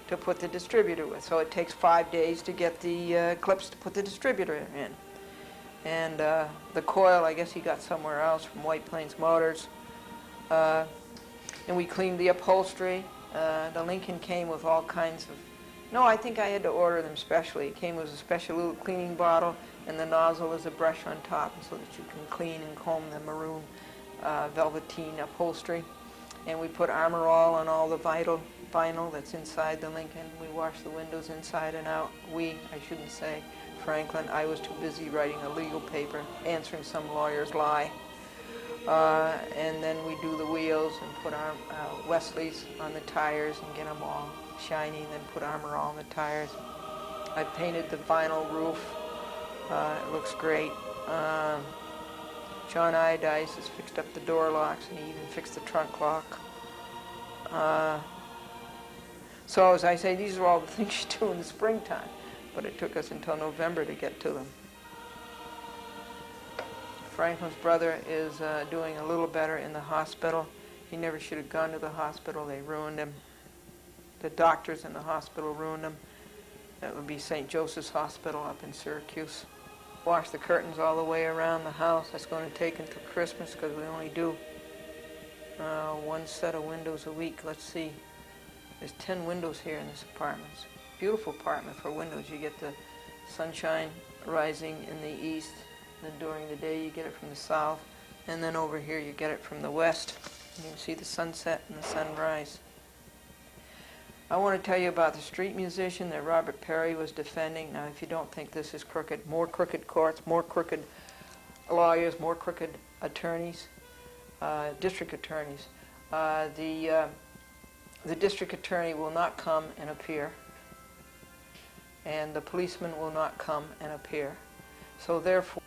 to put the distributor with. So it takes 5 days to get the clips to put the distributor in. And the coil, I guess he got somewhere else from White Plains Motors. And we cleaned the upholstery. The Lincoln came with all kinds of... No, I think I had to order them specially. It came with a special little cleaning bottle, and the nozzle is a brush on top so that you can clean and comb the maroon velveteen upholstery. And we put Armor All on all the vinyl that's inside the Lincoln. We washed the windows inside and out. I shouldn't say Franklin. I was too busy writing a legal paper, answering some lawyer's lie. And then we do the wheels and put our Wesleys on the tires and get them all shiny, and then put Armor All on the tires. I painted the vinyl roof. It looks great. John Idice has fixed up the door locks, and he even fixed the trunk lock. So as I say, these are all the things you do in the springtime, but it took us until November to get to them. Franklin's brother is doing a little better in the hospital. He never should have gone to the hospital. They ruined him. The doctors in the hospital ruined him. That would be St. Joseph's Hospital up in Syracuse. Wash the curtains all the way around the house. That's going to take until Christmas because we only do one set of windows a week. Let's see. There's 10 windows here in this apartment. It's a beautiful apartment for windows. You get the sunshine rising in the east, and then during the day you get it from the south, and then over here you get it from the west. You can see the sunset and the sunrise. I want to tell you about the street musician that Robert Perry was defending. Now, if you don't think this is crooked, more crooked courts, more crooked lawyers, more crooked attorneys, district attorneys. The district attorney will not come and appear, and the policeman will not come and appear. So therefore,